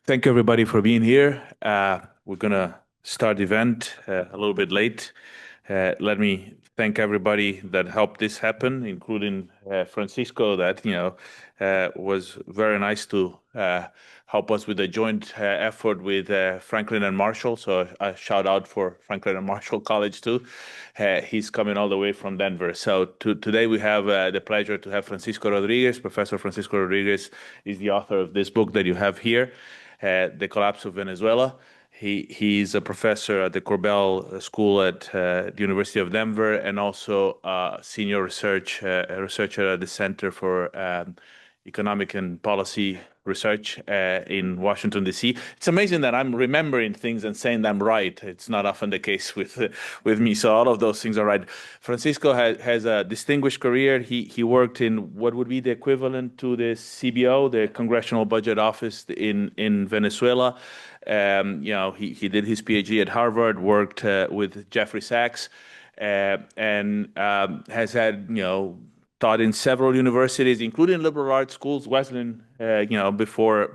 Thank you, everybody, for being here. We're going to start the event a little bit late. Let me thank everybody that helped this happen, including Francisco, that was very nice to help us with a joint effort with Franklin and Marshall. So a shout out for Franklin and Marshall College too. He's coming all the way from Denver. So today we have the pleasure to have Francisco Rodríguez. Professor Francisco Rodríguez is the author of this book that you have here, The Collapse of Venezuela. He's a professor at the Corbell School at the University of Denver, and also senior researcher at the Center for Economic and Policy Research in Washington, D.C. It's amazing that I'm remembering things and saying them right. It's not often the case with me, so all of those things are right. Francisco has a distinguished career. He worked in what would be the equivalent to the CBO, the Congressional Budget Office in Venezuela. He did his PhD at Harvard, worked with Jeffrey Sachs, and has had taught in several universities, including liberal arts schools, Wesleyan, before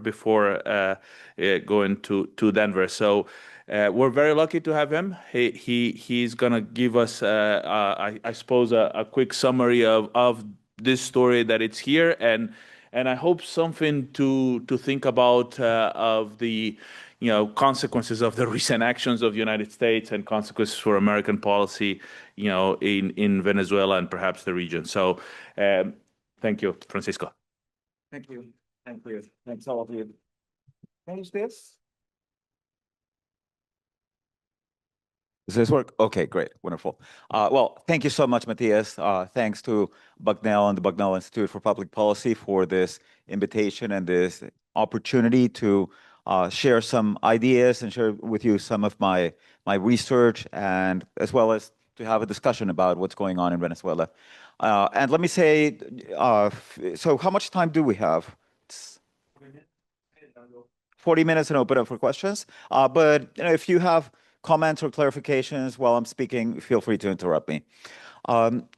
going to Denver. So we're very lucky to have him. He's gonna give us, I suppose, a quick summary of this story that it's here, and I hope something to think about of the consequences of the recent actions of the United States and consequences for American policy, in Venezuela and perhaps the region. So, thank you, Francisco. Thank you. Thank you. Thanks all of you. Can you use this? Does this work? Okay, great. Wonderful. Well, thank you so much, Matthias. Thanks to Bucknell and the Bucknell Institute for Public Policy for this invitation and this opportunity to share some ideas and share with you some of my research, and as well as to have a discussion about what's going on in Venezuela. And let me say, so how much time do we have? 40 minutes and open up for questions. But if you have comments or clarifications while I'm speaking, feel free to interrupt me.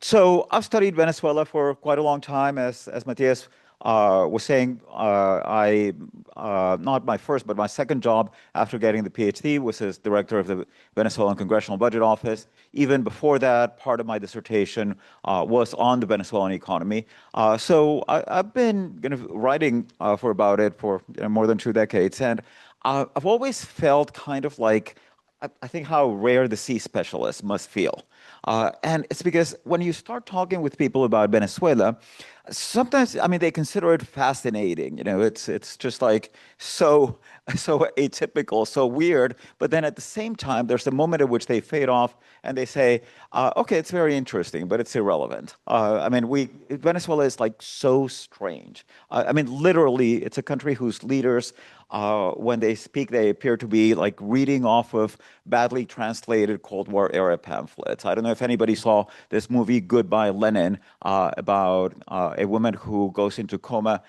So I've studied Venezuela for quite a long time, as Matthias was saying. Not my first, but my second job after getting the PhD was as director of the Venezuelan Congressional Budget Office. Even before that, part of my dissertation was on the Venezuelan economy. So I've been writing for about it for more than 2 decades, and I've always felt kind of like, I think, how rare the sea specialists must feel. And it's because when you start talking with people about Venezuela, sometimes, I mean, they consider it fascinating. It's just like so atypical, so weird. But then at the same time, there's a moment at which they fade off and they say, okay, it's very interesting, but it's irrelevant. I mean, Venezuela is like so strange. I mean, literally, it's a country whose leaders, when they speak, they appear to be like reading off of badly translated Cold War era pamphlets. I don't know if anybody saw this movie, Goodbye Lenin, about a woman who goes into coma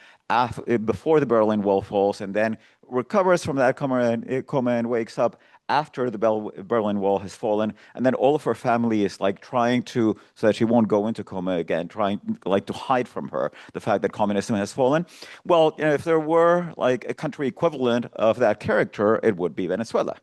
before the Berlin Wall falls, and then recovers from that coma and wakes up after the Berlin Wall has fallen, and then all of her family is like trying to, so that she won't go into coma again, trying like to hide from her the fact that communism has fallen. Well, if there were like a country equivalent of that character, it would be Venezuela.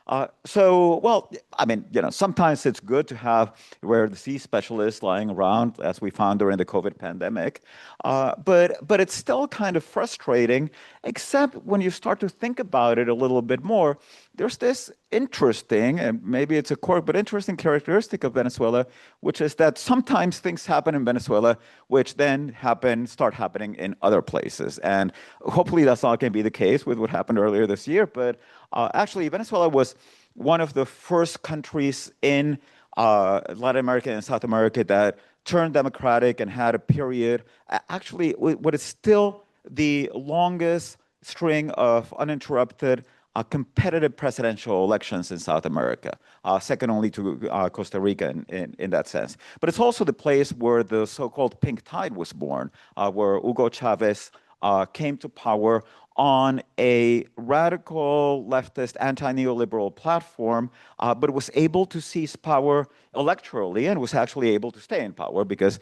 Well, I mean, sometimes it's good to have rare disease specialists lying around, as we found during the COVID pandemic. But it's still kind of frustrating, except when you start to think about it a little bit more. There's this interesting, and maybe it's a quirk, but interesting characteristic of Venezuela, which is that sometimes things happen in Venezuela, which then start happening in other places. And hopefully that's not going to be the case with what happened earlier this year. But actually, Venezuela was one of the first countries in Latin America and South America that turned democratic and had a period, actually, what is still the longest string of uninterrupted competitive presidential elections in South America, second only to Costa Rica in that sense. But it's also the place where the so-called pink tide was born, where Hugo Chavez came to power on a radical leftist anti-neoliberal platform, but was able to seize power electorally and was actually able to stay in power because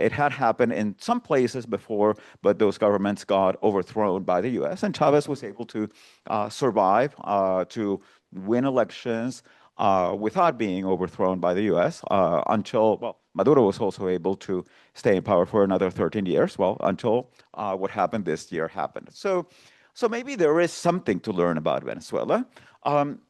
it had happened in some places before, but those governments got overthrown by the US. And Chavez was able to survive, to win elections without being overthrown by the US until, well, Maduro was also able to stay in power for another 13 years, well, until what happened this year happened. So maybe there is something to learn about Venezuela.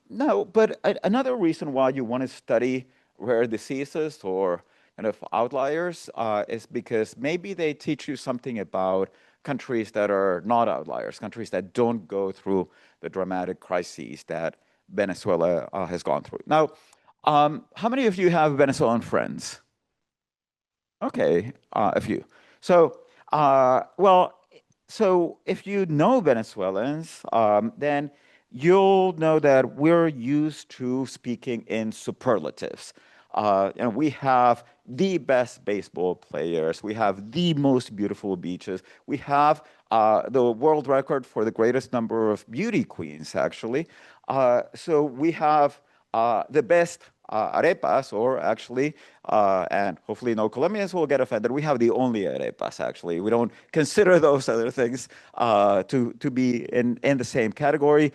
No, but another reason why you want to study rare diseases or kind of outliers is because maybe they teach you something about countries that are not outliers, countries that don't go through the dramatic crises that Venezuela has gone through. Now, how many of you have Venezuelan friends? Okay, a few. So, well, so if you know Venezuelans, then you'll know that we're used to speaking in superlatives. And we have the best baseball players. We have the most beautiful beaches. We have the world record for the greatest number of beauty queens, actually. So we have the best arepas, or actually, and hopefully no Colombians will get offended, we have the only arepas, actually. We don't consider those other things to be in the same category.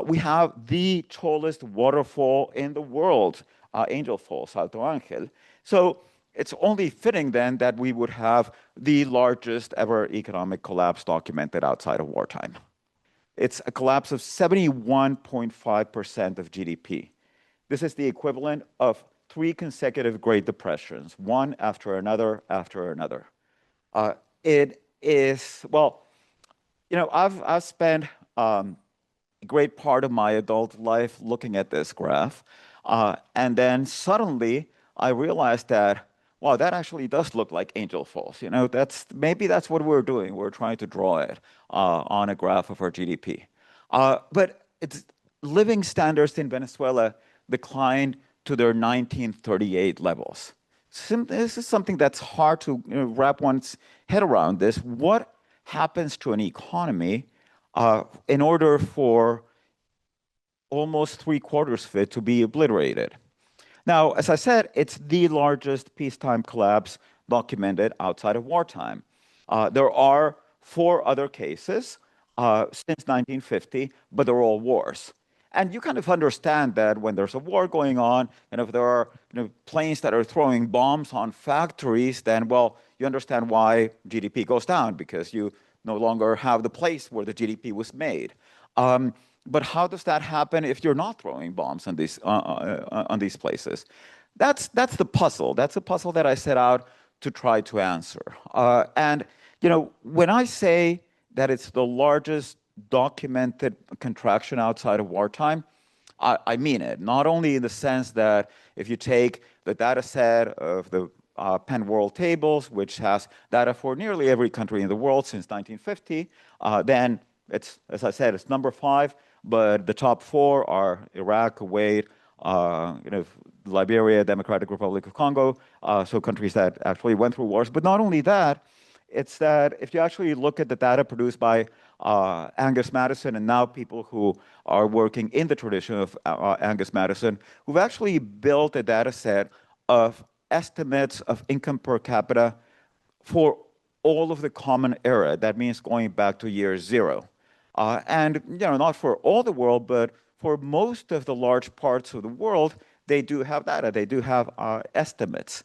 We have the tallest waterfall in the world, Angel Falls, Salto Ángel. So it's only fitting then that we would have the largest ever economic collapse documented outside of wartime. It's a collapse of 71.5% of GDP. This is the equivalent of 3 consecutive Great Depressions, one after another after another. It is, well, you know, I've spent a great part of my adult life looking at this graph, and then suddenly I realized that, wow, that actually does look like Angel Falls. You know, maybe that's what we're doing. We're trying to draw it on a graph of our GDP. But living standards in Venezuela declined to their 1938 levels. This is something that's hard to wrap one's head around this. What happens to an economy in order for almost 3/4 of it to be obliterated? Now, as I said, it's the largest peacetime collapse documented outside of wartime. There are 4 other cases since 1950, but they're all wars. And you kind of understand that when there's a war going on, and if there are planes that are throwing bombs on factories, then, well, you understand why GDP goes down, because you no longer have the place where the GDP was made. But how does that happen if you're not throwing bombs on these places? That's the puzzle. That's a puzzle that I set out to try to answer. And when I say that it's the largest documented contraction outside of wartime, I mean it. Not only in the sense that if you take the data set of the Penn World Tables, which has data for nearly every country in the world since 1950, then it's, as I said, it's number 5, but the top 4 are Iraq, Kuwait, Liberia, Democratic Republic of Congo, so countries that actually went through wars. But not only that, it's that if you actually look at the data produced by Angus Madison, and now people who are working in the tradition of Angus Madison, who've actually built a data set of estimates of income per capita for all of the Common Era. That means going back to year 0. And not for all the world, but for most of the large parts of the world, they do have data. They do have estimates.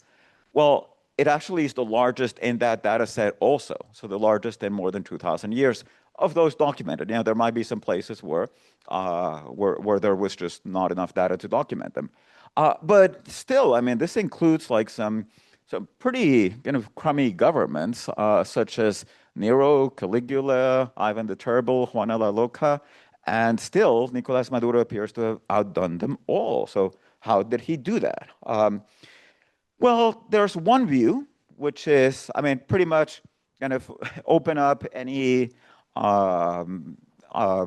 Well, it actually is the largest in that data set also. So the largest in more than 2,000 years of those documented. There might be some places where there was just not enough data to document them. But still, I mean, this includes like some pretty crummy governments, such as Nero, Caligula, Ivan the Terrible, Juana la Loca, and still Nicolas Maduro appears to have outdone them all. So how did he do that? Well, there's one view, which is, I mean, pretty much kind of open up any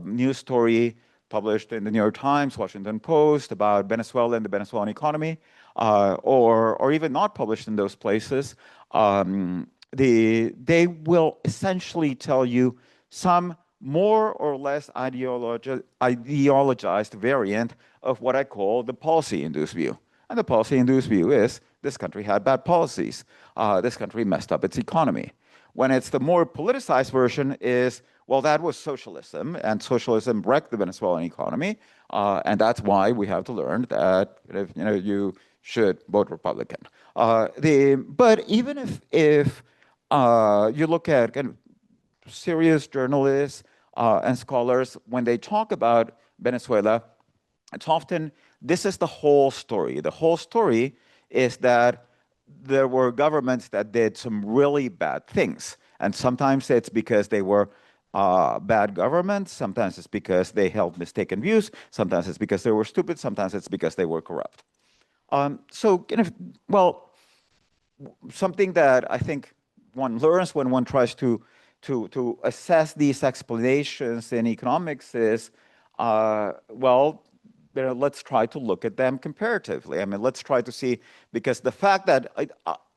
news story published in the New York Times, Washington Post about Venezuela and the Venezuelan economy, or even not published in those places. They will essentially tell you some more or less ideologized variant of what I call the policy-induced view. And the policy-induced view is this country had bad policies. This country messed up its economy. When it's the more politicized version is, well, that was socialism, and socialism wrecked the Venezuelan economy, and that's why we have to learn that you should vote Republican. But even if you look at kind of serious journalists and scholars, when they talk about Venezuela, it's often, this is the whole story. The whole story is that there were governments that did some really bad things. And sometimes it's because they were bad governments. Sometimes it's because they held mistaken views. Sometimes it's because they were stupid. Sometimes it's because they were corrupt. Well, something that I think one learns when one tries to assess these explanations in economics is, well, let's try to look at them comparatively. I mean, let's try to see, because the fact that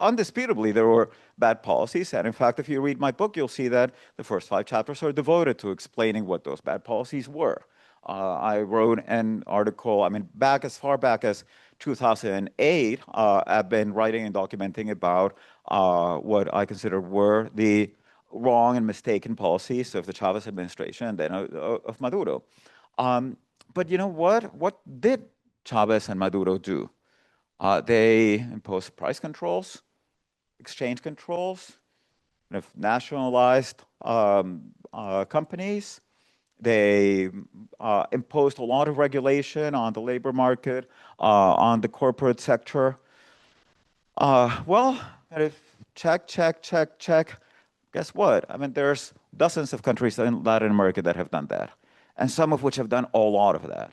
undisputably there were bad policies, and in fact, if you read my book, you'll see that the first 5 chapters are devoted to explaining what those bad policies were. I wrote an article, I mean, as far back as 2008, I've been writing and documenting about what I consider were the wrong and mistaken policies of the Chavez administration and then of Maduro. But you know what? What did Chavez and Maduro do? They imposed price controls, exchange controls, nationalized companies. They imposed a lot of regulation on the labor market, on the corporate sector. Well, check. Guess what? I mean, there's dozens of countries in Latin America that have done that, and some of which have done a lot of that.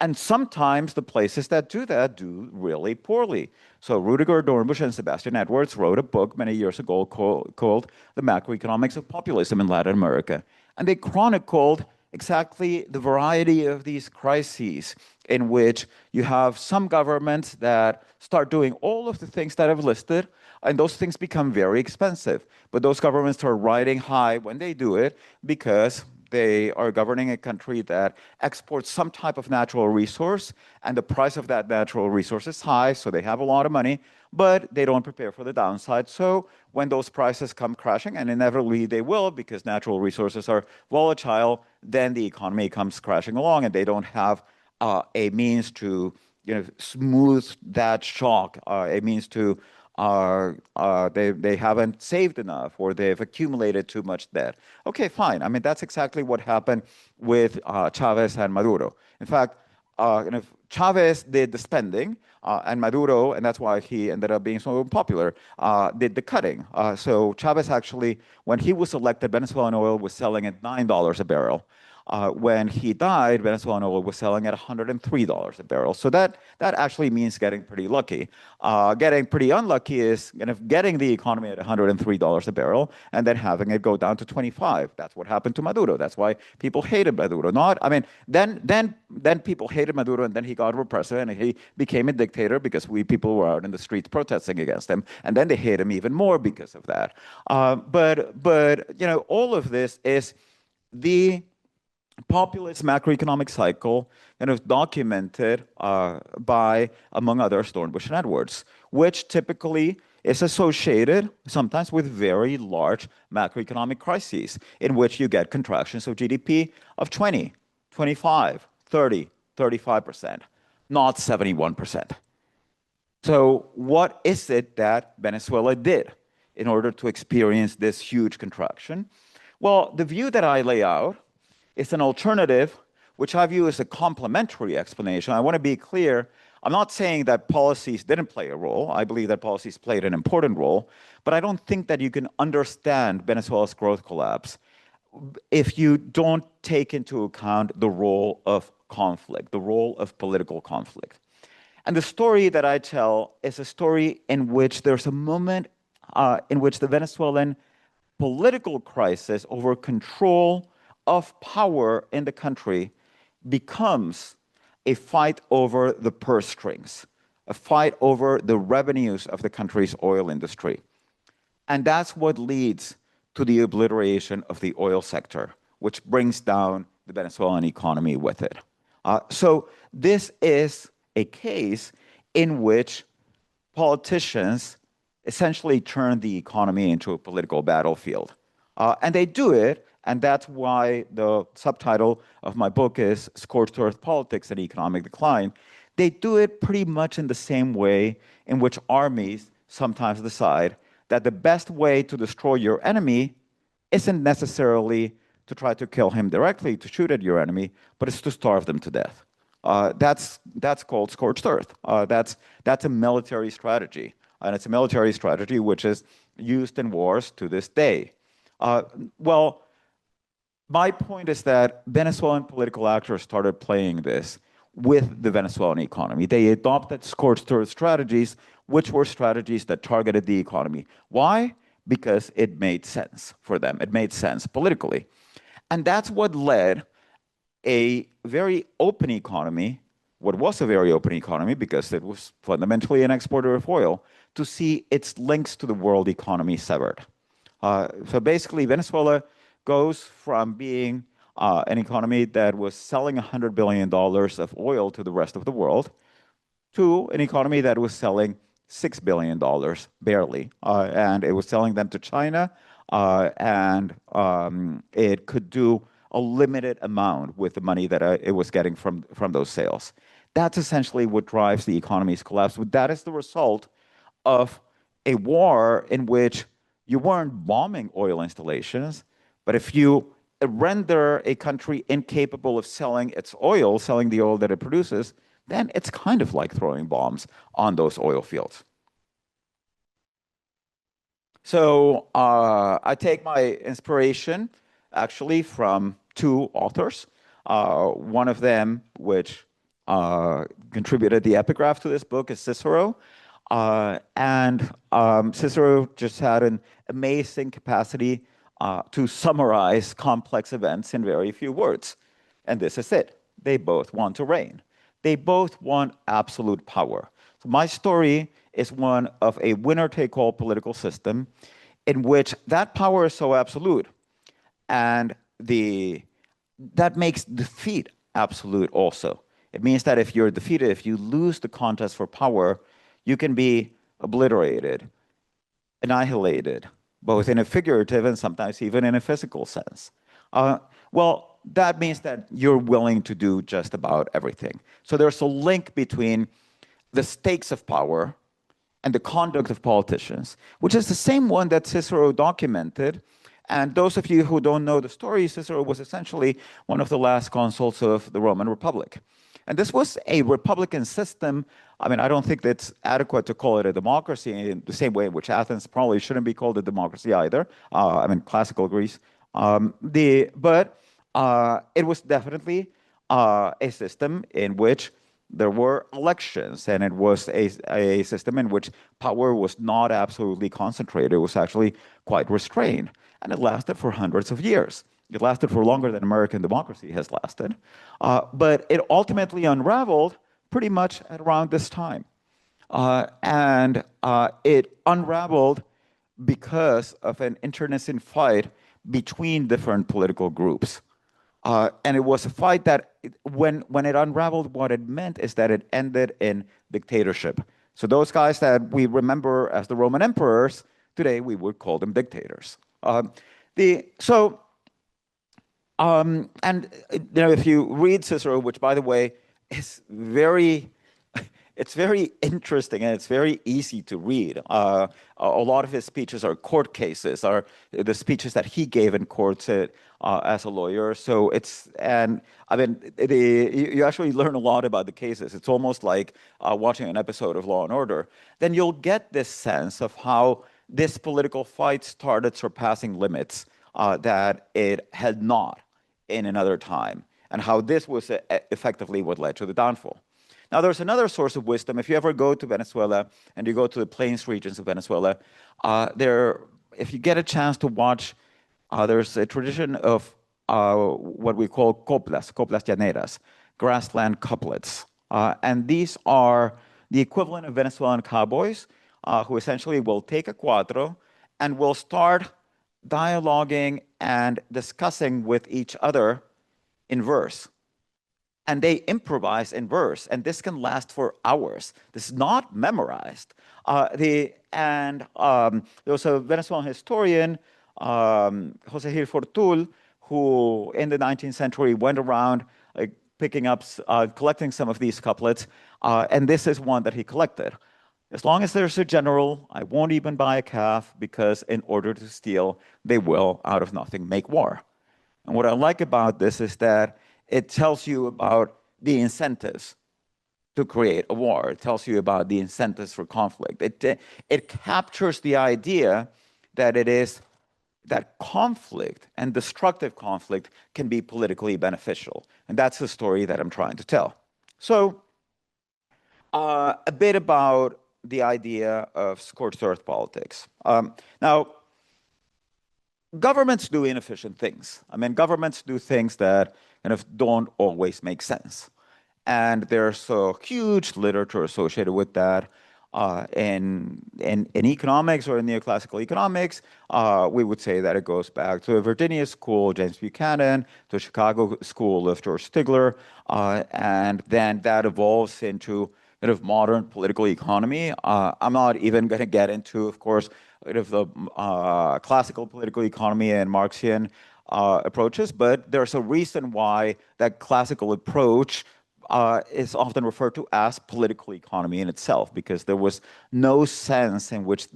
And sometimes the places that do that do really poorly. So Rudiger Dornbusch and Sebastian Edwards wrote a book many years ago called The Macroeconomics of Populism in Latin America. And they chronicled exactly the variety of these crises in which you have some governments that start doing all of the things that I've listed, and those things become very expensive. But those governments are riding high when they do it because they are governing a country that exports some type of natural resource, and the price of that natural resource is high, so they have a lot of money, but they don't prepare for the downside. So when those prices come crashing, and inevitably they will because natural resources are volatile, then the economy comes crashing along, and they don't have a means to smooth that shock, a means to they haven't saved enough, or they've accumulated too much debt. Okay, fine. I mean, that's exactly what happened with Chavez and Maduro. In fact, Chavez did the spending, and Maduro, and that's why he ended up being so popular, did the cutting. So Chavez actually, when he was elected, Venezuelan oil was selling at $9 a barrel. When he died, Venezuelan oil was selling at $103 a barrel. So that actually means getting pretty lucky. Getting pretty unlucky is getting the economy at $103 a barrel and then having it go down to 25. That's what happened to Maduro. That's why people hated Maduro. Then people hated Maduro, and then he got repressive and he became a dictator because people were out in the streets protesting against him, and then they hate him even more because of that. But all of this is the populist macroeconomic cycle documented by, among others, Dornbusch and Edwards, which typically is associated sometimes with very large macroeconomic crises in which you get contractions of GDP of 20, 25, 30, 35%, not 71%. So what is it that Venezuela did in order to experience this huge contraction? Well, the view that I lay out is an alternative, which I view as a complementary explanation. I want to be clear. I'm not saying that policies didn't play a role. I believe that policies played an important role, but I don't think that you can understand Venezuela's growth collapse if you don't take into account the role of conflict, the role of political conflict. And the story that I tell is a story in which there's a moment in which the Venezuelan political crisis over control of power in the country becomes a fight over the purse strings, a fight over the revenues of the country's oil industry. And that's what leads to the obliteration of the oil sector, which brings down the Venezuelan economy with it. So this is a case in which politicians essentially turn the economy into a political battlefield. And they do it, and that's why the subtitle of my book is Scorched Earth Politics and Economic Decline. They do it pretty much in the same way in which armies sometimes decide that the best way to destroy your enemy isn't necessarily to try to kill him directly, to shoot at your enemy, but it's to starve them to death. That's called scorched earth. That's a military strategy, and it's a military strategy which is used in wars to this day. Well, my point is that Venezuelan political actors started playing this with the Venezuelan economy. They adopted scorched earth strategies, which were strategies that targeted the economy. Why? Because it made sense for them. It made sense politically. And that's what led a very open economy, what was a very open economy because it was fundamentally an exporter of oil, to see its links to the world economy severed. So basically, Venezuela goes from being an economy that was selling $100 billion of oil to the rest of the world to an economy that was selling $6 billion, barely. And it was selling them to China, and it could do a limited amount with the money that it was getting from those sales. That's essentially what drives the economy's collapse. But that is the result of a war in which you weren't bombing oil installations, but if you render a country incapable of selling its oil, selling the oil that it produces, then it's kind of like throwing bombs on those oil fields. So I take my inspiration actually from two authors. One of them, which contributed the epigraph to this book, is Cicero. And Cicero just had an amazing capacity to summarize complex events in very few words. And this is it. They both want to reign. They both want absolute power. So my story is one of a winner-take-all political system in which that power is so absolute, and that makes defeat absolute also. It means that if you're defeated, if you lose the contest for power, you can be obliterated, annihilated, both in a figurative and sometimes even in a physical sense. Well, that means that you're willing to do just about everything. So there's a link between the stakes of power and the conduct of politicians, which is the same one that Cicero documented. And those of you who don't know the story, Cicero was essentially one of the last consuls of the Roman Republic. And this was a republican system. I mean, I don't think that's adequate to call it a democracy in the same way in which Athens probably shouldn't be called a democracy either. I mean, classical Greece. But it was definitely a system in which there were elections, and it was a system in which power was not absolutely concentrated. It was actually quite restrained, and it lasted for hundreds of years. It lasted for longer than American democracy has lasted, but it ultimately unraveled pretty much at around this time. And it unraveled because of an internecine fight between different political groups. And it was a fight that, when it unraveled, what it meant is that it ended in dictatorship. So those guys that we remember as the Roman emperors, today we would call them dictators. And if you read Cicero, which, by the way, is it's very interesting and it's very easy to read. A lot of his speeches are court cases, are the speeches that he gave in courts as a lawyer. So you actually learn a lot about the cases. It's almost like watching an episode of Law and Order. Then you'll get this sense of how this political fight started surpassing limits that it had not in another time, and how this was effectively what led to the downfall. Now, there's another source of wisdom. If you ever go to Venezuela and you go to the plains regions of Venezuela, if you get a chance to watch, there's a tradition of what we call coplas llaneras, grassland couplets. And these are the equivalent of Venezuelan cowboys who essentially will take a cuatro and will start dialoguing and discussing with each other in verse. And they improvise in verse, and this can last for hours. This is not memorized. There was a Venezuelan historian, Jose Gil Fortul, who in the 19th century went around picking up, collecting some of these couplets, and this is one that he collected. As long as there's a general, I won't even buy a calf, because in order to steal, they will, out of nothing, make war. And what I like about this is that it tells you about the incentives to create a war. It tells you about the incentives for conflict. It captures the idea that that conflict and destructive conflict can be politically beneficial. And that's the story that I'm trying to tell. So a bit about the idea of scorched earth politics. Now, governments do inefficient things. I mean, governments do things that kind of don't always make sense. And there's a huge literature associated with that. In economics or in neoclassical economics, we would say that it goes back to a Virginia school, James Buchanan, to a Chicago school of George Stigler, and then that evolves into kind of modern political economy. I'm not even going to get into, of course, kind of the classical political economy and Marxian approaches, but there's a reason why that classical approach is often referred to as political economy in itself, because there was no sense in which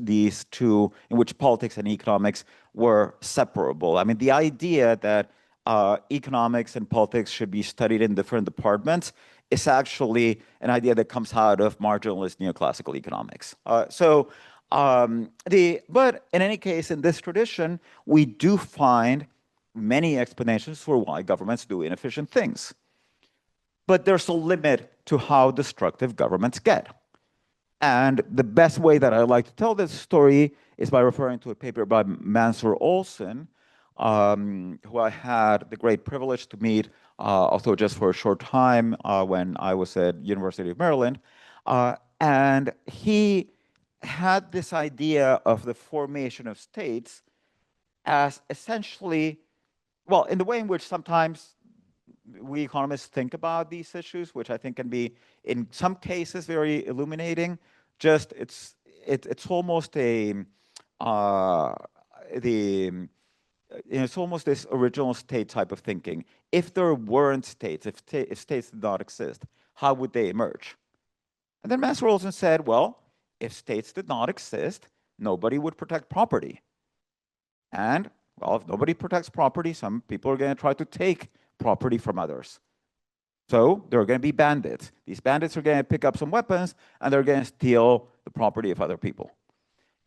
politics and economics were separable. I mean, the idea that economics and politics should be studied in different departments is actually an idea that comes out of marginalist neoclassical economics. But in any case, in this tradition, we do find many explanations for why governments do inefficient things. But there's a limit to how destructive governments get. And the best way that I like to tell this story is by referring to a paper by Mansour Olson, who I had the great privilege to meet, although just for a short time when I was at University of Maryland. And he had this idea of the formation of states as essentially, well, in the way in which sometimes we economists think about these issues, which I think can be, in some cases, very illuminating. Just it's almost it's almost this original state type of thinking. If there weren't states, if states did not exist, how would they emerge? And then Mansour Olson said, well, if states did not exist, nobody would protect property. And, well, if nobody protects property, some people are going to try to take property from others. So there are going to be bandits. These bandits are going to pick up some weapons, and they're going to steal the property of other people.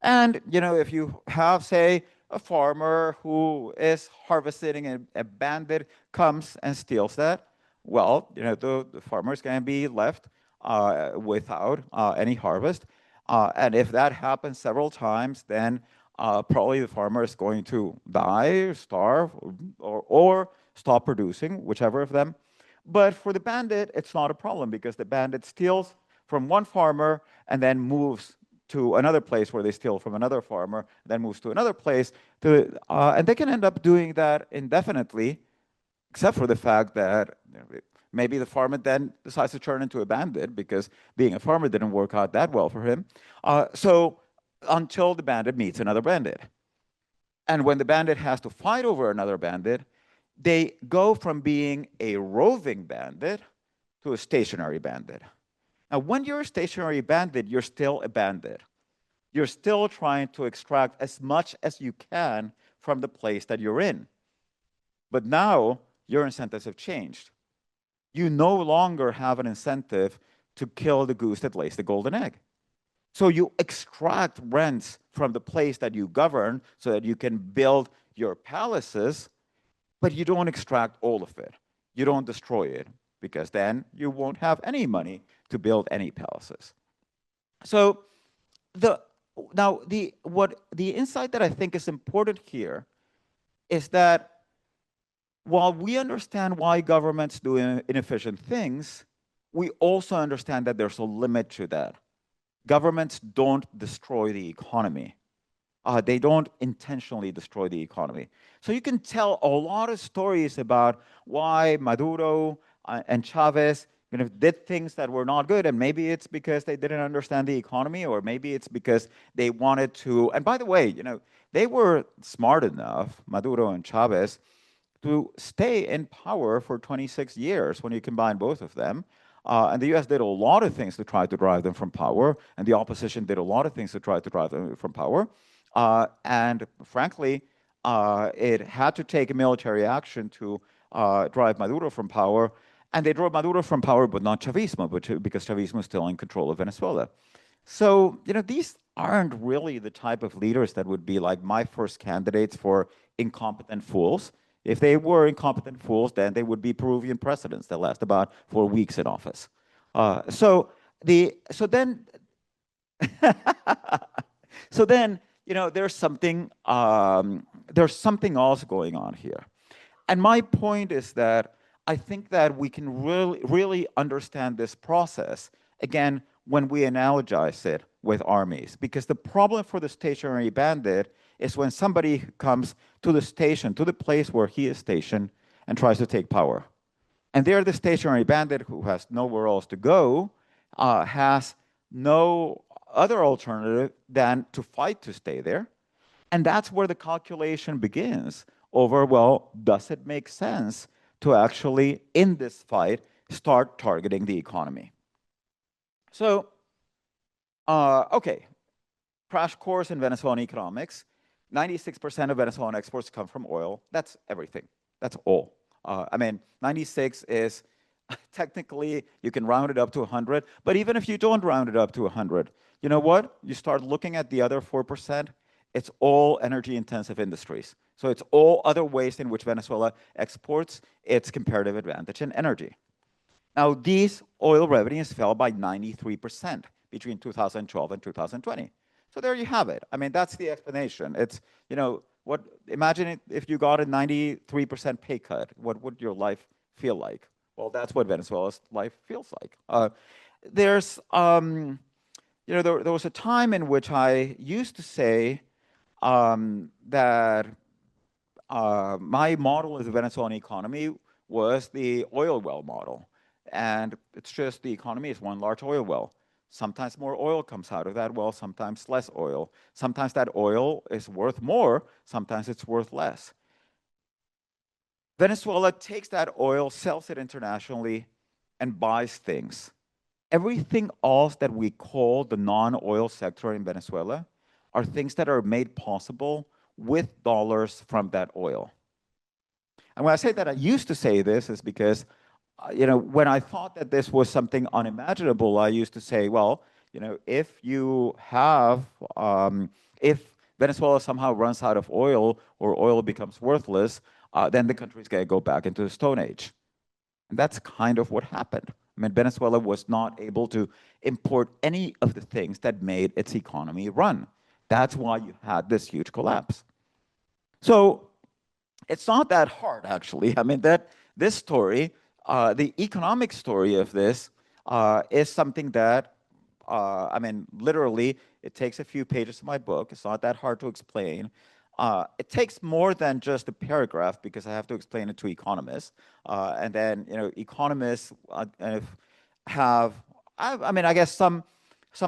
And, you know, if you have, say, a farmer who is harvesting and a bandit comes and steals that, well, you know, the farmer is going to be left without any harvest. And if that happens several times, then probably the farmer is going to die, starve, or stop producing, whichever of them. But for the bandit, it's not a problem, because the bandit steals from one farmer and then moves to another place where they steal from another farmer, then moves to another place. And they can end up doing that indefinitely, except for the fact that maybe the farmer then decides to turn into a bandit because being a farmer didn't work out that well for him. So until the bandit meets another bandit. And when the bandit has to fight over another bandit, they go from being a roving bandit to a stationary bandit. Now, when you're a stationary bandit, you're still a bandit. You're still trying to extract as much as you can from the place that you're in. But now, your incentives have changed. You no longer have an incentive to kill the goose that lays the golden egg. So you extract rents from the place that you govern so that you can build your palaces, but you don't extract all of it. You don't destroy it, because then you won't have any money to build any palaces. So the insight that I think is important here is that while we understand why governments do inefficient things, we also understand that there's a limit to that. Governments don't destroy the economy. They don't intentionally destroy the economy. So you can tell a lot of stories about why Maduro and Chavez did things that were not good, and maybe it's because they didn't understand the economy, or maybe it's because they wanted to. And by the way, they were smart enough, Maduro and Chavez, to stay in power for 26 years when you combine both of them. And the US did a lot of things to try to drive them from power, and the opposition did a lot of things to try to drive them from power. And frankly, it had to take a military action to drive Maduro from power. And they drove Maduro from power, but not Chavismo, because Chavismo is still in control of Venezuela. So, these aren't really the type of leaders that would be like my first candidates for incompetent fools. If they were incompetent fools, then they would be Peruvian presidents that last about 4 weeks in office. So then so then there's something else going on here. And my point is that I think that we can really understand this process, again, when we analogize it with armies. Because the problem for the stationary bandit is when somebody comes to the station, to the place where he is stationed, and tries to take power. And there, the stationary bandit, who has nowhere else to go, has no other alternative than to fight to stay there. And that's where the calculation begins over, well, does it make sense to actually, in this fight, start targeting the economy? So, okay, crash course in Venezuelan economics. 96% of Venezuelan exports come from oil. That's everything. That's all. 96 is technically, you can round it up to 100, but even if you don't round it up to 100, you know what? You start looking at the other 4%, it's all energy-intensive industries. So it's all other ways in which Venezuela exports its comparative advantage in energy. Now, these oil revenues fell by 93% between 2012 and 2020. So there you have it. That's the explanation. It's, imagine if you got a 93% pay cut, what would your life feel like? Well, that's what Venezuela's life feels like. There was a time in which I used to say that my model of the Venezuelan economy was the oil well model. And it's just the economy is one large oil well. Sometimes more oil comes out of that well, sometimes less oil. Sometimes that oil is worth more, sometimes it's worth less. Venezuela takes that oil, sells it internationally, and buys things. Everything else that we call the non-oil sector in Venezuela are things that are made possible with dollars from that oil. And when I say that I used to say this is because when I thought that this was something unimaginable, I used to say, well, if you have, if Venezuela somehow runs out of oil or oil becomes worthless, then the country's going to go back into the Stone Age. And that's kind of what happened. Venezuela was not able to import any of the things that made its economy run. That's why you had this huge collapse. So it's not that hard, actually. This story, the economic story of this is something that, literally, it takes a few pages of my book. It's not that hard to explain. It takes more than just a paragraph because I have to explain it to economists. And then, economists have, I guess, some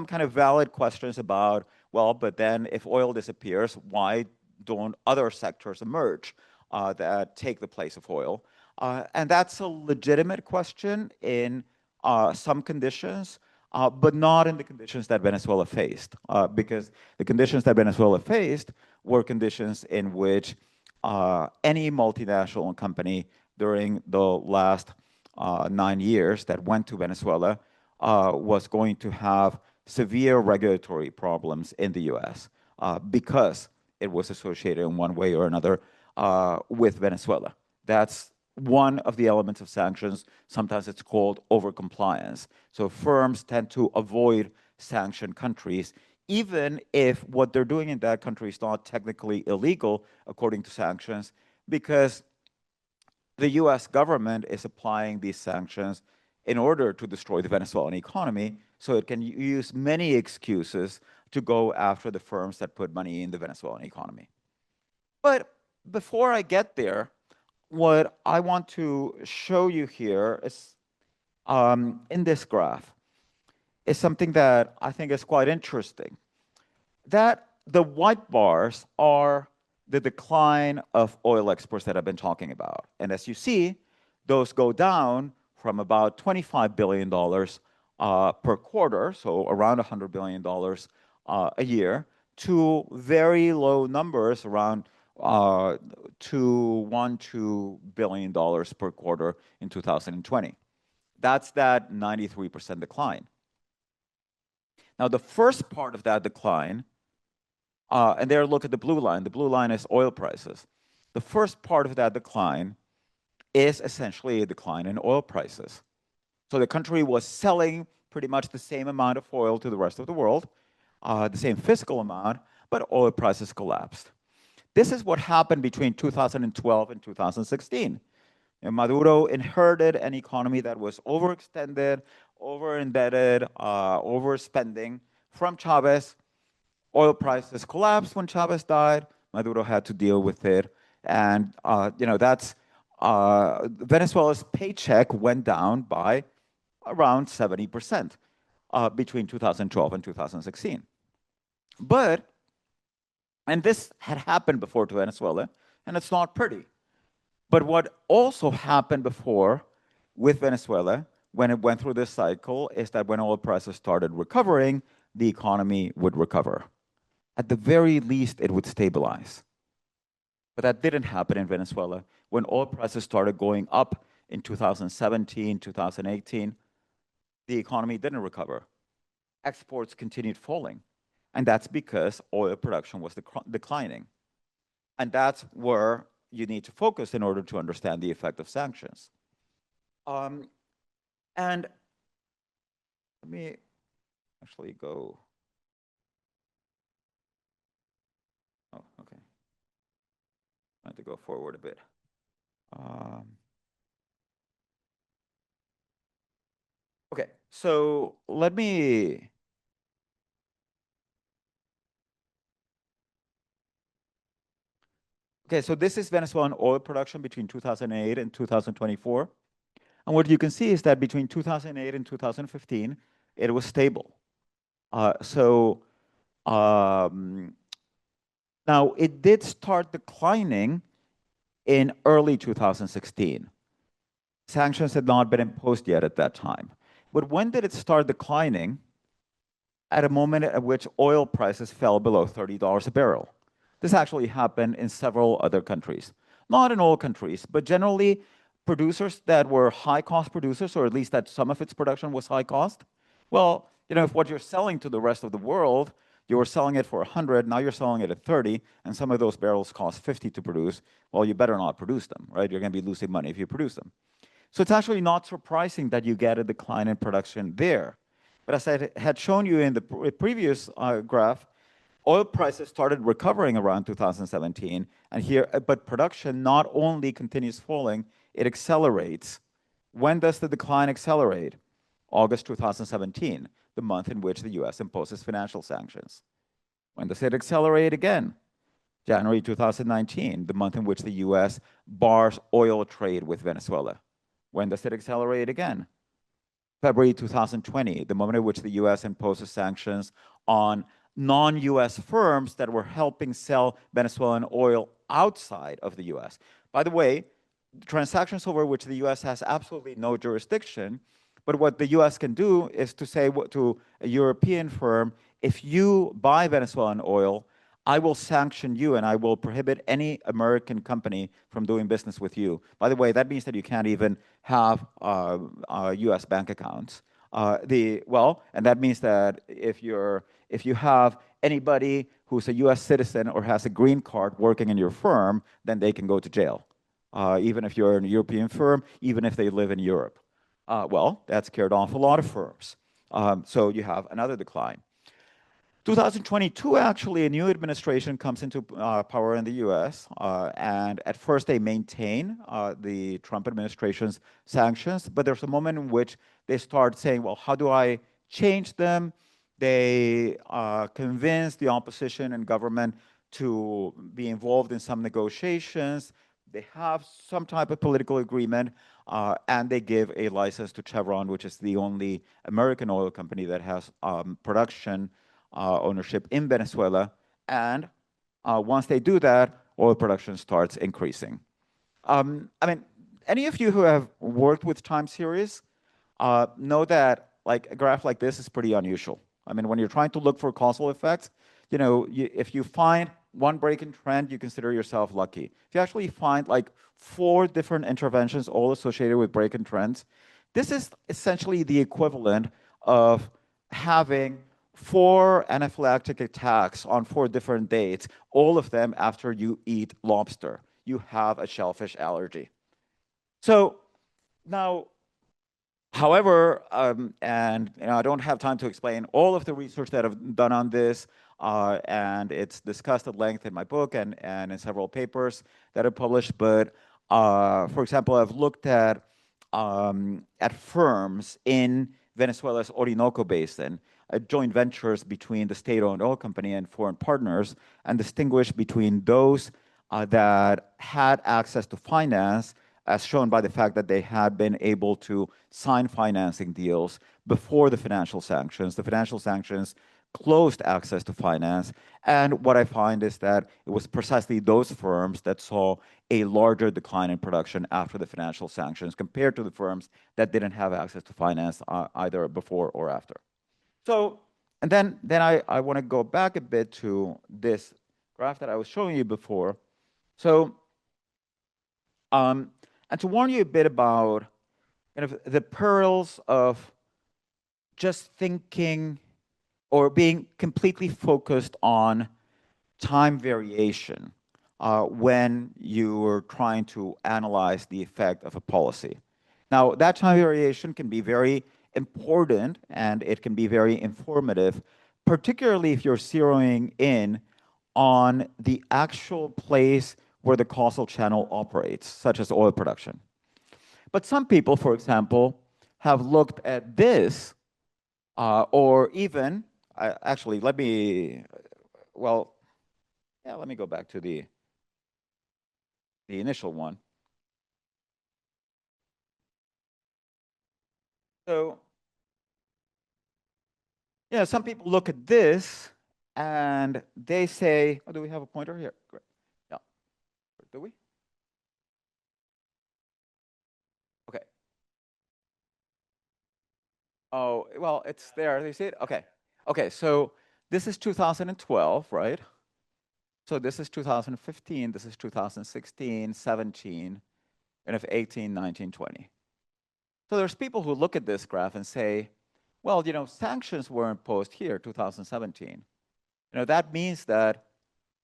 kind of valid questions about, well, but then if oil disappears, why don't other sectors emerge that take the place of oil? And that's a legitimate question in some conditions, but not in the conditions that Venezuela faced. Because the conditions that Venezuela faced were conditions in which any multinational company during the last 9 years that went to Venezuela was going to have severe regulatory problems in the US because it was associated in one way or another with Venezuela. That's one of the elements of sanctions. Sometimes it's called overcompliance. So firms tend to avoid sanctioned countries, even if what they're doing in that country is not technically illegal according to sanctions, because the US government is applying these sanctions in order to destroy the Venezuelan economy, so it can use many excuses to go after the firms that put money in the Venezuelan economy. But before I get there, what I want to show you here is in this graph is something that I think is quite interesting. That the white bars are the decline of oil exports that I've been talking about. And as you see, those go down from about $25 billion per quarter, so around $100 billion a year, to very low numbers around $2 billion per quarter in 2020. That's that 93% decline. Now, the first part of that decline, and there, look at the blue line. The blue line is oil prices. The first part of that decline is essentially a decline in oil prices. So the country was selling pretty much the same amount of oil to the rest of the world, the same physical amount, but oil prices collapsed. This is what happened between 2012 and 2016. And Maduro inherited an economy that was overextended, over-indebted, overspending from Chavez. Oil prices collapsed when Chavez died. Maduro had to deal with it. And that's Venezuela's paycheck went down by around 70% between 2012 and 2016. And this had happened before to Venezuela, and it's not pretty. But what also happened before with Venezuela, when it went through this cycle, is that when oil prices started recovering, the economy would recover. At the very least, it would stabilize. But that didn't happen in Venezuela. When oil prices started going up in 2017, 2018, the economy didn't recover. Exports continued falling. And that's because oil production was declining. And that's where you need to focus in order to understand the effect of sanctions. And let me actually go. Oh, okay. I have to go forward a bit. Okay, so let me. Okay, so this is Venezuelan oil production between 2008 and 2024. And what you can see is that between 2008 and 2015, it was stable. Now, it did start declining in early 2016. Sanctions had not been imposed yet at that time. But when did it start declining? At a moment at which oil prices fell below $30 a barrel. This actually happened in several other countries. Not in all countries, but generally producers that were high-cost producers, or at least that some of its production was high-cost. Well, if what you're selling to the rest of the world, you were selling it for 100, now you're selling it at 30, and some of those barrels cost 50 to produce, well, you better not produce them, right? You're going to be losing money if you produce them. So it's actually not surprising that you get a decline in production there. But as I had shown you in the previous graph, oil prices started recovering around 2017, but production not only continues falling, it accelerates. When does the decline accelerate? August 2017, the month in which the US imposes financial sanctions. When does it accelerate again? January 2019, the month in which the US bars oil trade with Venezuela. When does it accelerate again? February 2020, the moment at which the US imposes sanctions on non-US firms that were helping sell Venezuelan oil outside of the US. By the way, transactions over which the US has absolutely no jurisdiction, but what the US can do is to say to a European firm, if you buy Venezuelan oil, I will sanction you and I will prohibit any American company from doing business with you. By the way, that means that you can't even have US bank accounts. And that means that if you have anybody who's a US citizen or has a green card working in your firm, then they can go to jail. Even if you're a European firm, even if they live in Europe. That scared off a lot of firms. So you have another decline. 2022, actually, a new administration comes into power in the US, and at first they maintain the Trump administration's sanctions, but there's a moment in which they start saying, well, how do I change them? They convinced the opposition and government to be involved in some negotiations. They have some type of political agreement, and they give a license to Chevron, which is the only American oil company that has production ownership in Venezuela. And once they do that, oil production starts increasing. I mean, any of you who have worked with time series know that like a graph like this is pretty unusual. I mean, when you're trying to look for causal effects, you know, if you find one break in trend, you consider yourself lucky. If you actually find like 4 different interventions all associated with break in trends, this is essentially the equivalent of having 4 anaphylactic attacks on 4 different dates, all of them after you eat lobster. You have a shellfish allergy. So now, however, and you know, I don't have time to explain all of the research that I've done on this, and it's discussed at length in my book and in several papers that are published. But for example, I've looked at firms in Venezuela's Orinoco Basin, joint ventures between the state-owned oil company and foreign partners, and distinguished between those that had access to finance, as shown by the fact that they had been able to sign financing deals before the financial sanctions. The financial sanctions closed access to finance. And what I find is that it was precisely those firms that saw a larger decline in production after the financial sanctions compared to the firms that didn't have access to finance either before or after. So, and then I want to go back a bit to this graph that I was showing you before. So, and to warn you a bit about kind of the perils of just thinking or being completely focused on time variation when you're trying to analyze the effect of a policy. Now, that time variation can be very important and it can be very informative, particularly if you're zeroing in on the actual place where the causal channel operates, such as oil production. But some people, for example, have looked at this, or even, actually, let me go back to the initial one. So, yeah, some people look at this and they say, oh, do we have a pointer here? Great. Yeah. Do we? Okay. Oh, well, it's there. They see it? Okay. Okay, so this is 2012, right? So this is 2015, this is 2016, 17, and if 18, 19, 20. So there's people who look at this graph and say, well, you know, sanctions were imposed here, 2017. You know, that means that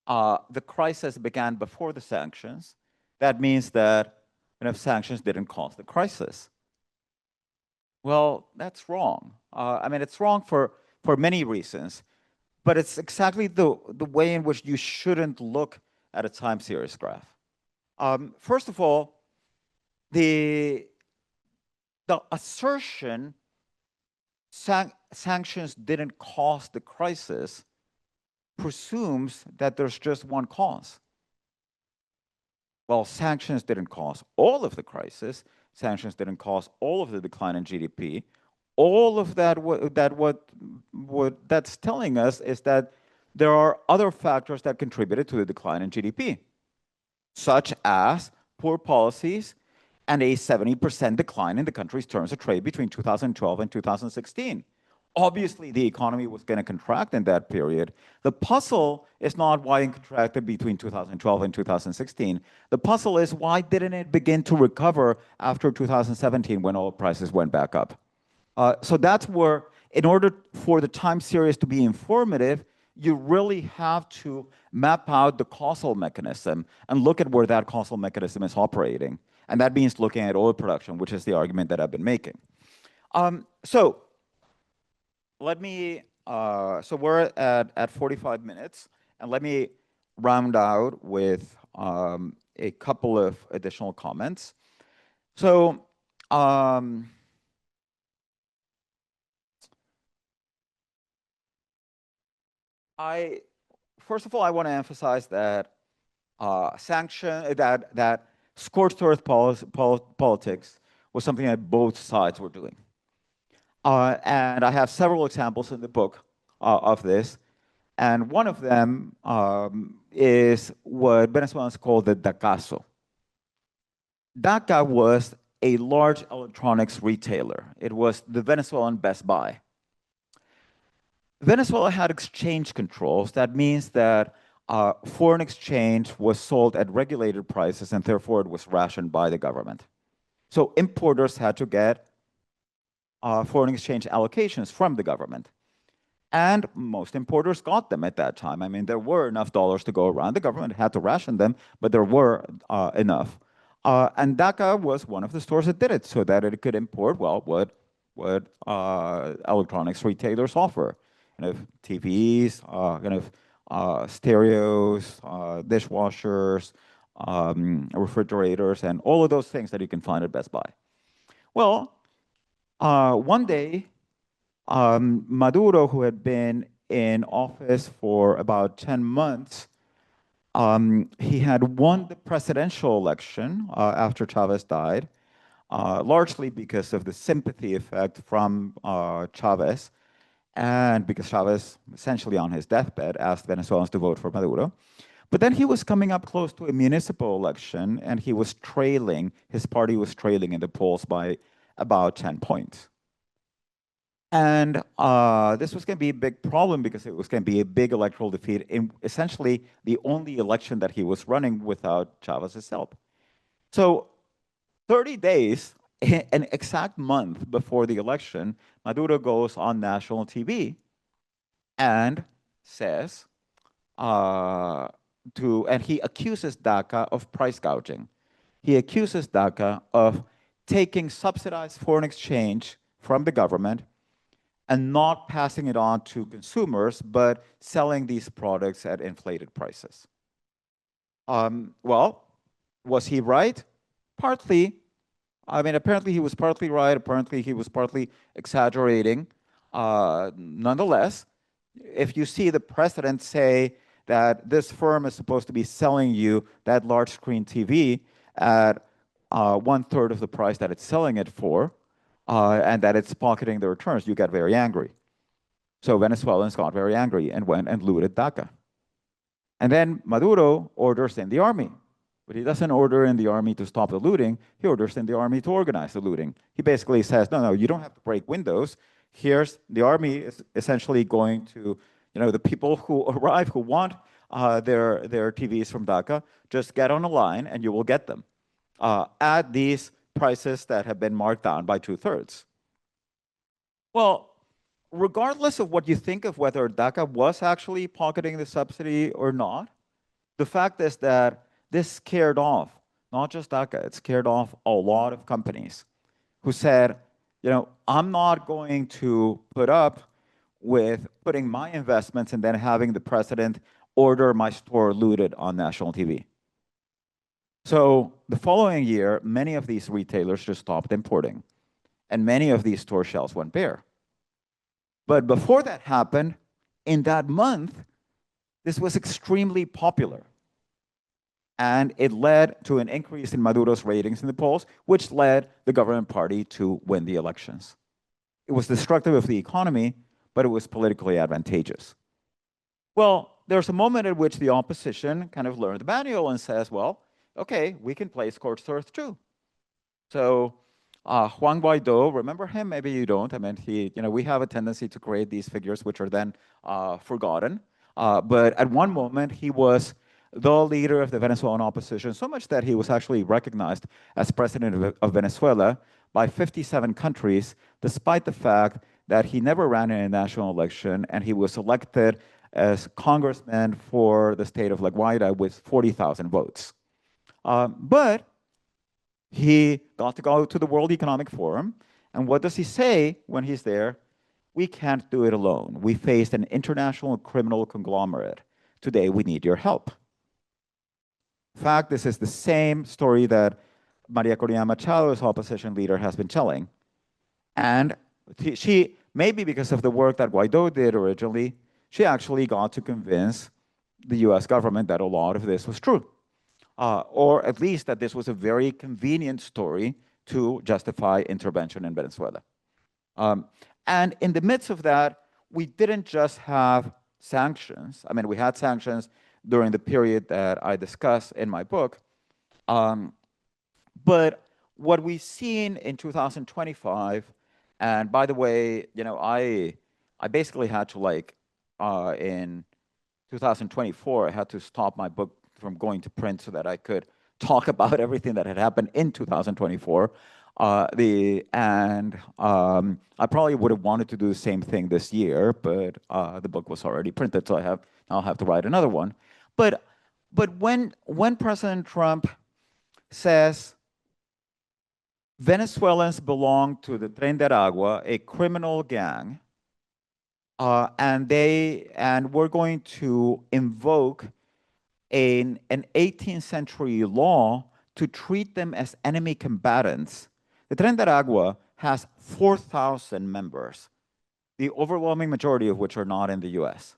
the crisis began before the sanctions. That means that, you know, sanctions didn't cause the crisis. Well, that's wrong. I mean, it's wrong for many reasons, but it's exactly the way in which you shouldn't look at a time series graph. First of all, the assertion sanctions didn't cause the crisis presumes that there's just one cause. Well, sanctions didn't cause all of the crisis. Sanctions didn't cause all of the decline in GDP. All of that, what that's telling us is that there are other factors that contributed to the decline in GDP, such as poor policies and a 70% decline in the country's terms of trade between 2012 and 2016. Obviously, the economy was going to contract in that period. The puzzle is not why it contracted between 2012 and 2016. The puzzle is why didn't it begin to recover after 2017 when oil prices went back up? So that's where, in order for the time series to be informative, you really have to map out the causal mechanism and look at where that causal mechanism is operating. And that means looking at oil production, which is the argument that I've been making. So let me, so we're at 45 minutes, and let me round out with a couple of additional comments. So, First of all, I want to emphasize that that scorched earth politics was something that both sides were doing. And I have several examples in the book of this. And one of them is what Venezuelans call the DACAzo. DACA was a large electronics retailer. It was the Venezuelan Best Buy. Venezuela had exchange controls. That means that foreign exchange was sold at regulated prices, and therefore it was rationed by the government. So importers had to get foreign exchange allocations from the government. And most importers got them at that time. I mean, there were enough dollars to go around. The government had to ration them, but there were enough. And DACA was one of the stores that did it so that it could import, well, what electronics retailers offer. Kind of TVs, stereos, dishwashers, refrigerators, and all of those things that you can find at Best Buy. Well, one day, Maduro, who had been in office for about 10 months, he had won the presidential election after Chavez died, largely because of the sympathy effect from Chavez, and because Chavez, essentially on his deathbed, asked Venezuelans to vote for Maduro. But then he was coming up close to a municipal election, and he was trailing, his party was trailing in the polls by about 10 points. And this was going to be a big problem because it was going to be a big electoral defeat in essentially the only election that he was running without Chavez's help. So 30 days, an exact month before the election, Maduro goes on national TV and says, and he accuses DACA of price gouging. He accuses DACA of taking subsidized foreign exchange from the government and not passing it on to consumers, but selling these products at inflated prices. Well, was he right? Partly. I mean, apparently he was partly right. Apparently he was partly exaggerating. Nonetheless, if you see the president say that this firm is supposed to be selling you that large screen TV at 1/3 of the price that it's selling it for, and that it's pocketing the returns, you get very angry. So Venezuelans got very angry and went and looted DACA. And then Maduro orders in the army. But he doesn't order in the army to stop the looting. He orders in the army to organize the looting. He basically says, no, you don't have to break windows. Here's the army is essentially going to, the people who arrive, who want their TVs from DACA, just get on a line and you will get them at these prices that have been marked down by 2/3. Well, regardless of what you think of whether DACA was actually pocketing the subsidy or not, the fact is that this scared off, not just DACA, it scared off a lot of companies who said, I'm not going to put up with putting my investments and then having the president order my store looted on national TV. So the following year, many of these retailers just stopped importing, and many of these store shelves went bare. But before that happened, in that month, this was extremely popular. And it led to an increase in Maduro's ratings in the polls, which led the government party to win the elections. It was destructive of the economy, but it was politically advantageous. Well, there's a moment at which the opposition kind of learned the manual and says, well, okay, we can play scorched earth too. So Juan Guaido, remember him? Maybe you don't. I mean, we have a tendency to create these figures which are then forgotten. But at one moment, he was the leader of the Venezuelan opposition, so much that he was actually recognized as president of Venezuela by 57 countries, despite the fact that he never ran in a national election, and he was elected as congressman for the state of La Guaira with 40,000 votes. But he got to go to the World Economic Forum, and what does he say when he's there? We can't do it alone. We faced an international criminal conglomerate. Today, we need your help. In fact, this is the same story that Maria Corina Machado, as opposition leader, has been telling. And she, maybe because of the work that Guaido did originally, she actually got to convince the US government that a lot of this was true, or at least that this was a very convenient story to justify intervention in Venezuela. And in the midst of that, we didn't just have sanctions. I mean, we had sanctions during the period that I discuss in my book. But what we've seen in 2025, and by the way, I basically had to in 2024, I had to stop my book from going to print so that I could talk about everything that had happened in 2024. I probably would have wanted to do the same thing this year, but the book was already printed, so I'll have to write another one. But when President Trump says Venezuelans belong to the Tren de Aragua, a criminal gang, and we're going to invoke an 18th century law to treat them as enemy combatants. The Tren de Aragua has 4,000 members, the overwhelming majority of which are not in the US.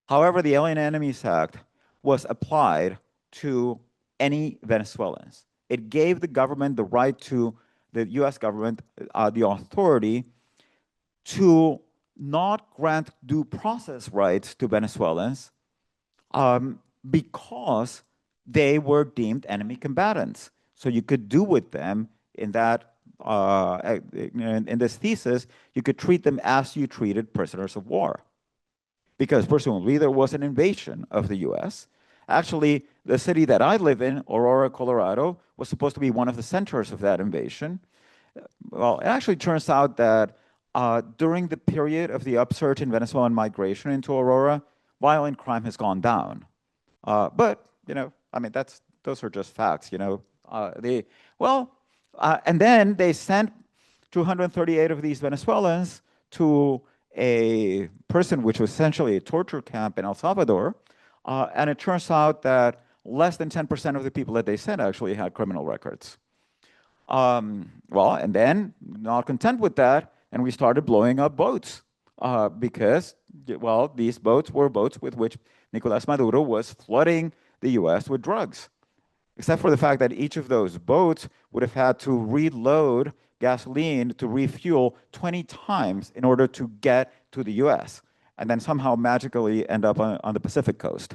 However, the Alien Enemies Act was applied to any Venezuelans. It gave the government the right to, the US government, the authority to not grant due process rights to Venezuelans because they were deemed enemy combatants. So you could do with them in that, in this thesis, you could treat them as you treated prisoners of war. Because presumably there was an invasion of the US. Actually, the city that I live in, Aurora, Colorado, was supposed to be one of the centers of that invasion. Well, it actually turns out that during the period of the upsurge in Venezuelan migration into Aurora, violent crime has gone down. But, I mean, those are just facts, and then they sent 238 of these Venezuelans to a prison which was essentially a torture camp in El Salvador. And it turns out that less than 10% of the people that they sent actually had criminal records. And then, not content with that, and we started blowing up boats because, these boats were boats with which Nicolas Maduro was flooding the US with drugs. Except for the fact that each of those boats would have had to reload gasoline to refuel 20 times in order to get to the US, and then somehow magically end up on the Pacific coast.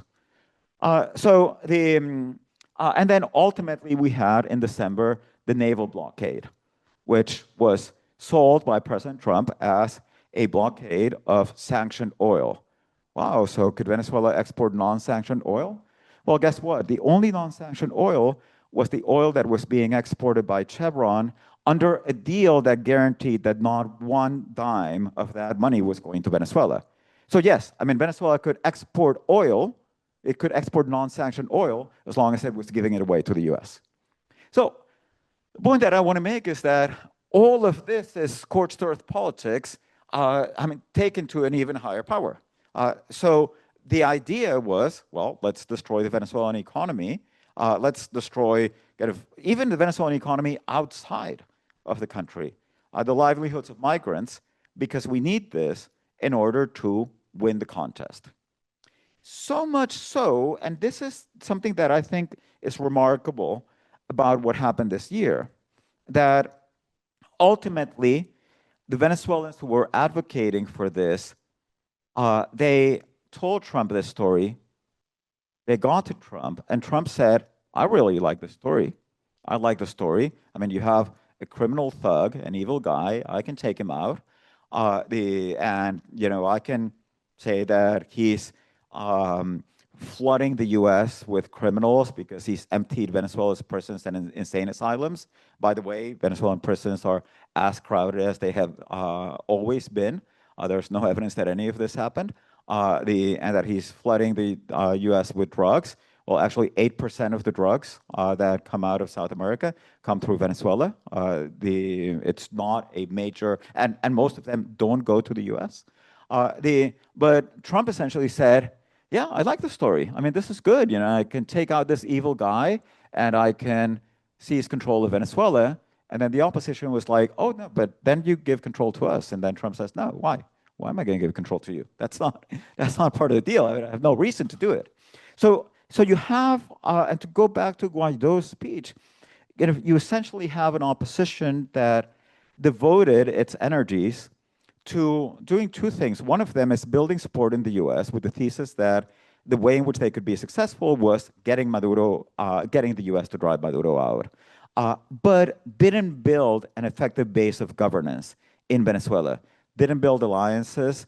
And then ultimately we had in December the naval blockade, which was sold by President Trump as a blockade of sanctioned oil. Wow, so could Venezuela export non-sanctioned oil? Well, guess what? The only non-sanctioned oil was the oil that was being exported by Chevron under a deal that guaranteed that not one dime of that money was going to Venezuela. So yes, I mean, Venezuela could export oil, it could export non-sanctioned oil as long as it was giving it away to the US. So the point that I want to make is that all of this is scorched earth politics, taken to an even higher power. So the idea was, let's destroy the Venezuelan economy. Let's destroy even the Venezuelan economy outside of the country, the livelihoods of migrants, because we need this in order to win the contest. So much so, and this is something that I think is remarkable about what happened this year, that ultimately the Venezuelans who were advocating for this, they told Trump this story. They got to Trump, and Trump said, I really like the story. I like the story. I mean, you have a criminal thug, an evil guy. I can take him out. I can say that he's flooding the US with criminals because he's emptied Venezuela's prisons and insane asylums. By the way, Venezuelan prisons are as crowded as they have always been. There's no evidence that any of this happened. And that he's flooding the US with drugs. Well, actually, 8% of the drugs that come out of South America come through Venezuela. It's not a major, and most of them don't go to the US. But Trump essentially said, yeah, I like the story. I mean, this is good. I can take out this evil guy and I can seize control of Venezuela. And then the opposition was like, oh, no, but then you give control to us. And then Trump says, no, why? Why am I going to give control to you? That's not part of the deal. I have no reason to do it. So you have, and to go back to Guaido's speech, you essentially have an opposition that devoted its energies to doing two things. One of them is building support in the U.S. with the thesis that the way in which they could be successful was getting getting the U.S. to drive Maduro out, but didn't build an effective base of governance in Venezuela. Didn't build alliances.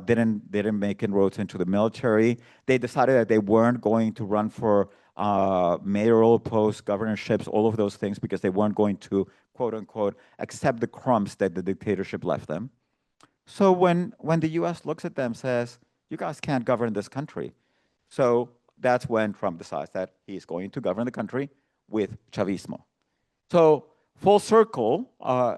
Didn't make inroads into the military. They decided that they weren't going to run for mayoral posts, governorships, all of those things, because they weren't going to, quote unquote, accept the crumbs that the dictatorship left them. So when the US looks at them, says, you guys can't govern this country. So that's when Trump decides that he's going to govern the country with Chavismo. So full circle,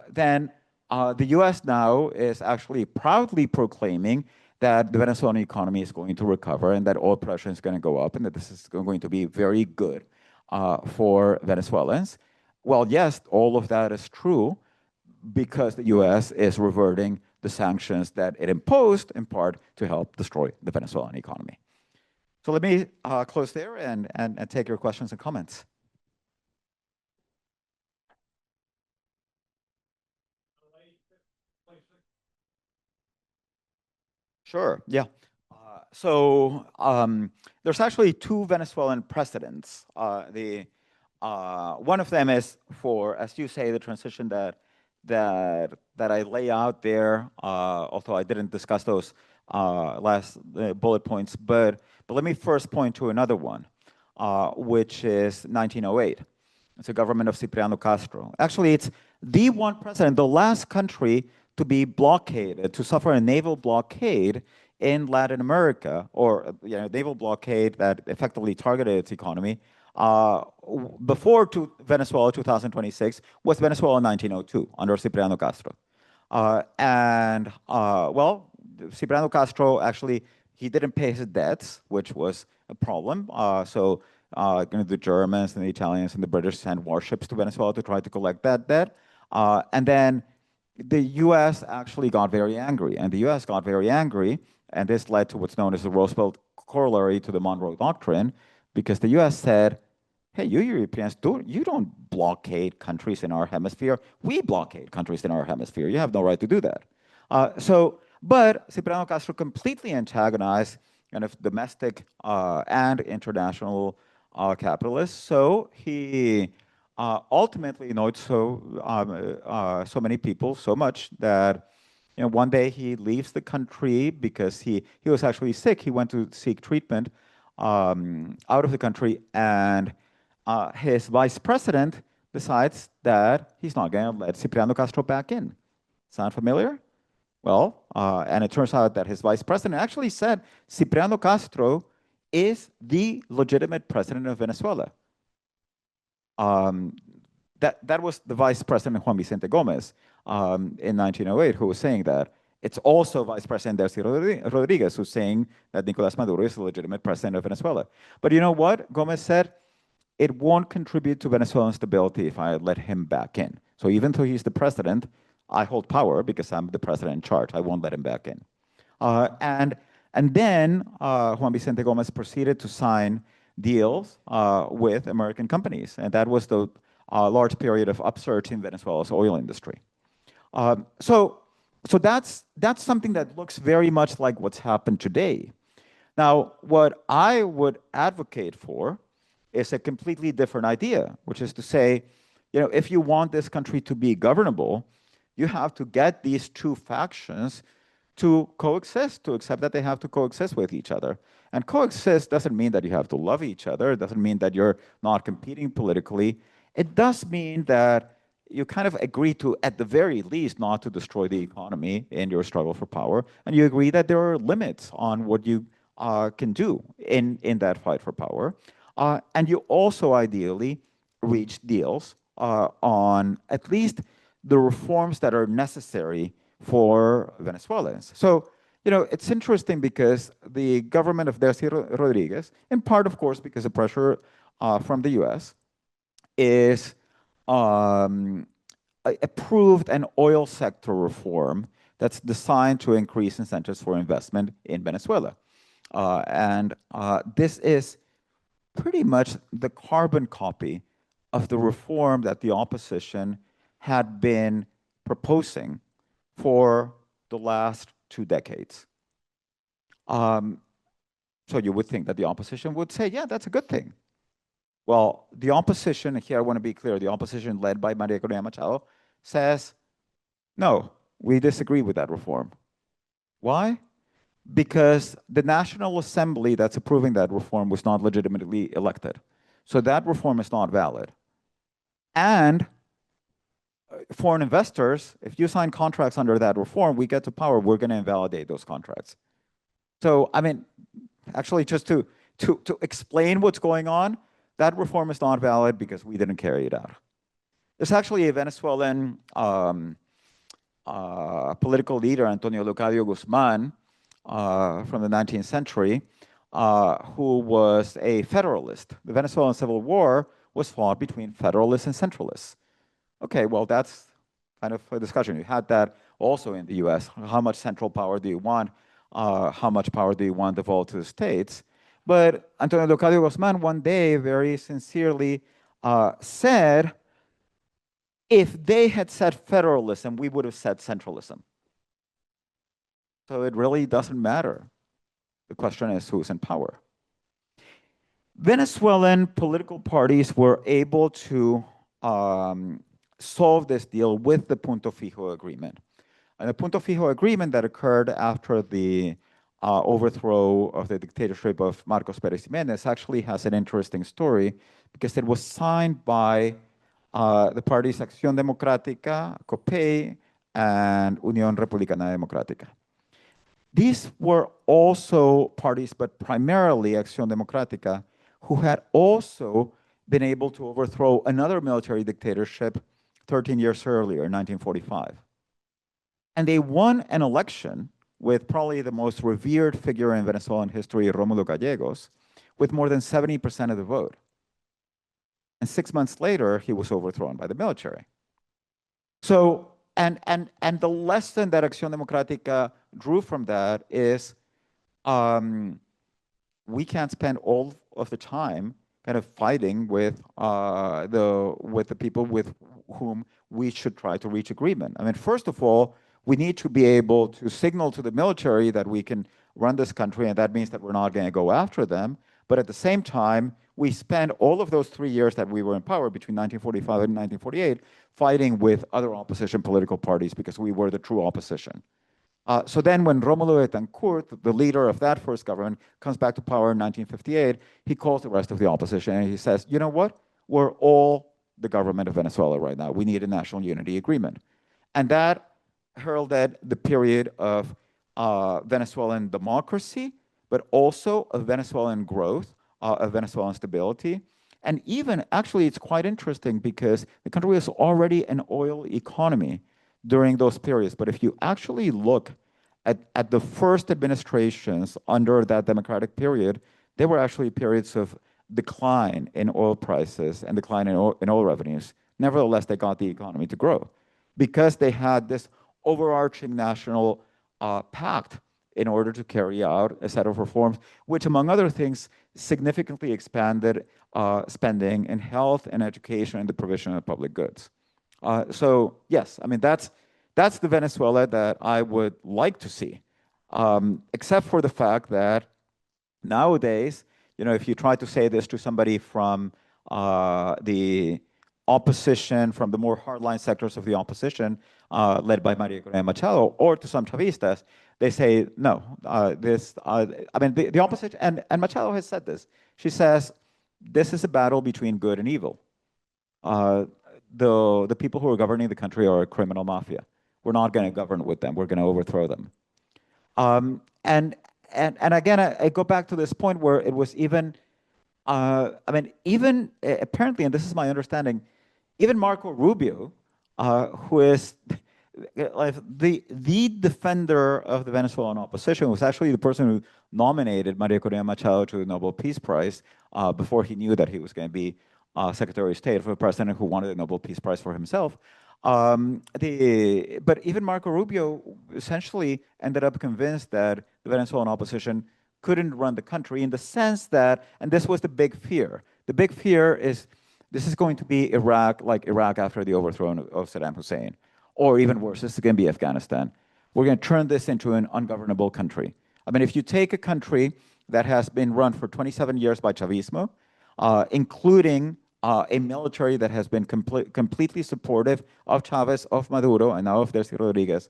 then the US now is actually proudly proclaiming that the Venezuelan economy is going to recover and that oil production is going to go up and that this is going to be very good for Venezuelans. Well, yes, all of that is true because the US is reverting the sanctions that it imposed in part to help destroy the Venezuelan economy. So let me close there and take your questions and comments. Sure, yeah. So there's actually two Venezuelan precedents. One of them is for, as you say, the transition that I lay out there, although I didn't discuss those last bullet points, but let me first point to another one, which is 1908. It's a government of Cipriano Castro. Actually, it's the one president, the last country to be blockaded, to suffer a naval blockade in Latin America, or naval blockade that effectively targeted its economy, before Venezuela 2026 was Venezuela 1902 under Cipriano Castro. Well, Cipriano Castro actually, he didn't pay his debts, which was a problem. So the Germans and the Italians and the British sent warships to Venezuela to try to collect that debt. And then the US actually got very angry, and the US got very angry, and this led to what's known as the Roosevelt corollary to the Monroe Doctrine, because the US said, hey, you Europeans, you don't blockade countries in our hemisphere. We blockade countries in our hemisphere. You have no right to do that. But Cipriano Castro completely antagonized kind of domestic and international capitalists. So he ultimately annoyed so many people so much that one day he leaves the country because he was actually sick. He went to seek treatment out of the country, and his vice president decides that he's not going to let Cipriano Castro back in. Sound familiar? Well, and it turns out that his vice president actually said Cipriano Castro is the legitimate president of Venezuela. That was the vice president Juan Vicente Gomez in 1908 who was saying that. It's also Vice President Delcy Rodríguez who's saying that Nicolás Maduro is the legitimate president of Venezuela. But you know what? Gomez said, it won't contribute to Venezuelan stability if I let him back in. So even though he's the president, I hold power because I'm the president in charge. I won't let him back in. And then Juan Vicente Gomez proceeded to sign deals with American companies. And that was the large period of upsurge in Venezuela's oil industry. So that's something that looks very much like what's happened today. Now, what I would advocate for is a completely different idea, which is to say, if you want this country to be governable, you have to get these two factions to coexist, to accept that they have to coexist with each other. And coexist doesn't mean that you have to love each other. It doesn't mean that you're not competing politically. It does mean that you kind of agree to, at the very least, not to destroy the economy in your struggle for power. And you agree that there are limits on what you can do in that fight for power. And you also ideally reach deals on at least the reforms that are necessary for Venezuelans. So, it's interesting because the government of Delcy Rodríguez, in part, of course, because of pressure from the US, is approved an oil sector reform that's designed to increase incentives for investment in Venezuela. This is pretty much the carbon copy of the reform that the opposition had been proposing for the last 2 decades. So you would think that the opposition would say, yeah, that's a good thing. Well, the opposition, here I want to be clear, the opposition led by Maria Corina Machado says, no, we disagree with that reform. Why? Because the National Assembly that's approving that reform was not legitimately elected. So that reform is not valid. And foreign investors, if you sign contracts under that reform, we get to power, we're going to invalidate those contracts. So, I mean, actually, just to explain what's going on, that reform is not valid because we didn't carry it out. There's actually a Venezuelan political leader, Antonio Leocadio Guzman, from the 19th century, who was a federalist. The Venezuelan Civil War was fought between federalists and centralists. Okay, well, that's kind of a discussion. You had that also in the US. How much central power do you want? How much power do you want devolved to the states? But Antonio Leocadio Guzman one day very sincerely said, if they had said federalism, we would have said centralism. So it really doesn't matter. The question is who's in power. Venezuelan political parties were able to solve this deal with the Punto Fijo agreement. And the Punto Fijo agreement that occurred after the overthrow of the dictatorship of Marcos Pérez Jiménez actually has an interesting story because it was signed by the parties Acción Democrática, COPEI, and Unión Republicana Democrática. These were also parties, but primarily Acción Democrática, who had also been able to overthrow another military dictatorship 13 years earlier, in 1945. And they won an election with probably the most revered figure in Venezuelan history, Rómulo Gallegos, with more than 70% of the vote. And 6 months later, he was overthrown by the military. So, and the lesson that Acción Democrática drew from that is we can't spend all of the time kind of fighting with the people with whom we should try to reach agreement. I mean, first of all, we need to be able to signal to the military that we can run this country, and that means that we're not going to go after them. But at the same time, we spent all of those 3 years that we were in power between 1945 and 1948 fighting with other opposition political parties because we were the true opposition. So then when Rómulo Betancourt, the leader of that first government, comes back to power in 1958, he calls the rest of the opposition and he says, you know what? We're all the government of Venezuela right now. We need a national unity agreement. And that heralded the period of Venezuelan democracy, but also of Venezuelan growth, of Venezuelan stability. And even, actually, it's quite interesting because the country was already an oil economy during those periods. But if you actually look at the first administrations under that democratic period, there were actually periods of decline in oil prices and decline in oil revenues. Nevertheless, they got the economy to grow because they had this overarching national pact in order to carry out a set of reforms, which, among other things, significantly expanded spending in health and education and the provision of public goods. So yes, I mean, that's the Venezuela that I would like to see, except for the fact that nowadays, you know, if you try to say this to somebody from the opposition, from the more hardline sectors of the opposition, led by Maria Corina Machado, or to some Chavistas, they say, no, I mean, the opposition, and Machado has said this. She says, this is a battle between good and evil. The people who are governing the country are a criminal mafia. We're not going to govern with them. We're going to overthrow them. And again, I go back to this point where it was even, I mean, even apparently, and this is my understanding, even Marco Rubio, who is like the defender of the Venezuelan opposition, was actually the person who nominated Maria Corina Machado to the Nobel Peace Prize before he knew that he was going to be Secretary of State for a president who wanted a Nobel Peace Prize for himself. But even Marco Rubio essentially ended up convinced that the Venezuelan opposition couldn't run the country in the sense that, and this was the big fear. The big fear is this is going to be Iraq, like Iraq after the overthrow of Saddam Hussein, or even worse, this is going to be Afghanistan. We're going to turn this into an ungovernable country. I mean, if you take a country that has been run for 27 years by Chavismo, including a military that has been completely supportive of Chavez, of Maduro, and now of Delcy Rodriguez,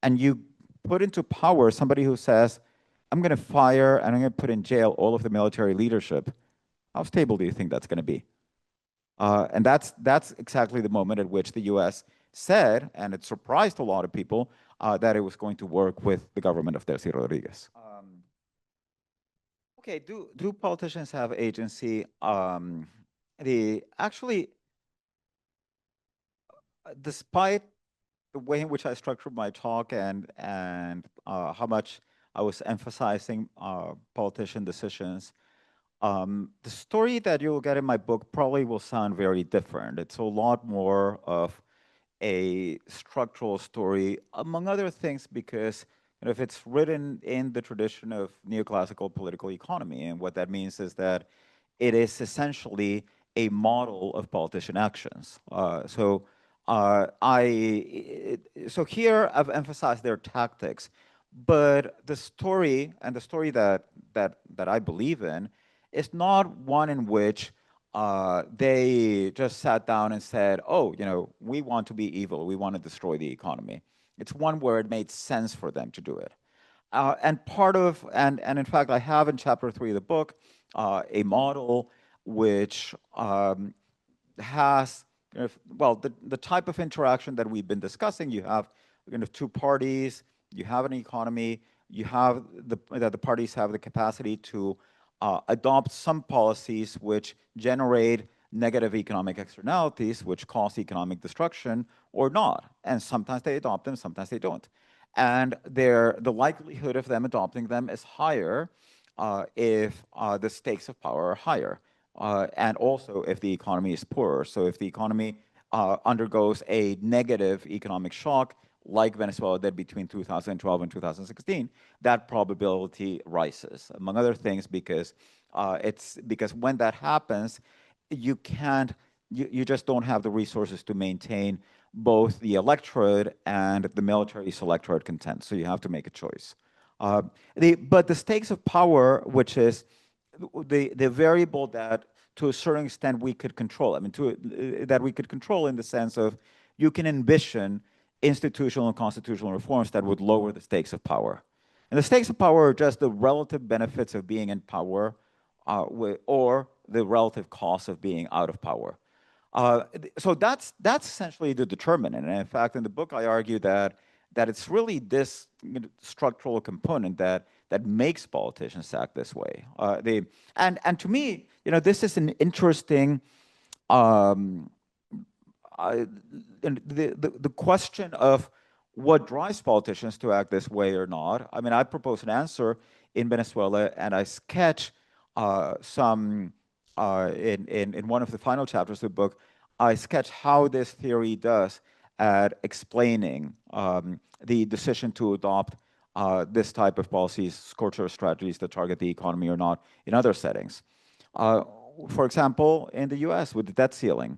and you put into power somebody who says, I'm going to fire and I'm going to put in jail all of the military leadership, how stable do you think that's going to be? And that's exactly the moment at which the U.S. said, and it surprised a lot of people, that it was going to work with the government of Delcy Rodriguez. Okay, do politicians have agency? Actually, despite the way in which I structured my talk and how much I was emphasizing politician decisions, the story that you'll get in my book probably will sound very different. It's a lot more of a structural story, among other things, because if it's written in the tradition of neoclassical political economy, and what that means is that it is essentially a model of politician actions. So here I've emphasized their tactics, but the story, and the story that I believe in, is not one in which they just sat down and said, oh, we want to be evil, we want to destroy the economy. It's one where it made sense for them to do it. And in fact, I have in chapter 3 of the book a model which has, the type of interaction that we've been discussing. You have two parties, you have an economy, you have the parties have the capacity to adopt some policies which generate negative economic externalities, which cause economic destruction, or not. And sometimes they adopt them, sometimes they don't. And the likelihood of them adopting them is higher if the stakes of power are higher. And also if the economy is poorer. So if the economy undergoes a negative economic shock, like Venezuela did between 2012 and 2016, that probability rises, among other things, because when that happens, you just don't have the resources to maintain both the electorate and the military's electorate content. So you have to make a choice. But the stakes of power, which is the variable that to a certain extent we could control, that we could control in the sense of you can envision institutional and constitutional reforms that would lower the stakes of power. And the stakes of power are just the relative benefits of being in power or the relative cost of being out of power. So that's essentially the determinant. And in fact, in the book, I argue that it's really this structural component that makes politicians act this way. And to me, this is an interesting the question of what drives politicians to act this way or not. I propose an answer in Venezuela, and I sketch in one of the final chapters of the book, I sketch how this theory does at explaining the decision to adopt this type of policies, scorched strategies that target the economy or not in other settings. For example, in the US with the debt ceiling,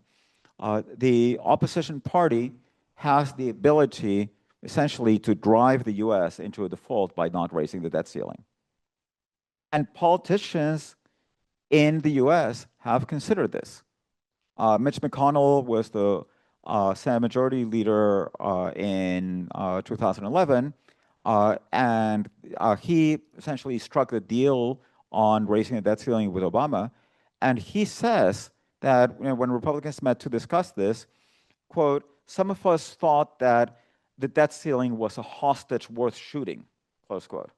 the opposition party has the ability essentially to drive the US into a default by not raising the debt ceiling. And politicians in the US have considered this. Mitch McConnell was the Senate Majority Leader in 2011, and he essentially struck the deal on raising the debt ceiling with Obama. And he says that when Republicans met to discuss this, quote, some of us thought that the debt ceiling was a hostage worth shooting, close quote.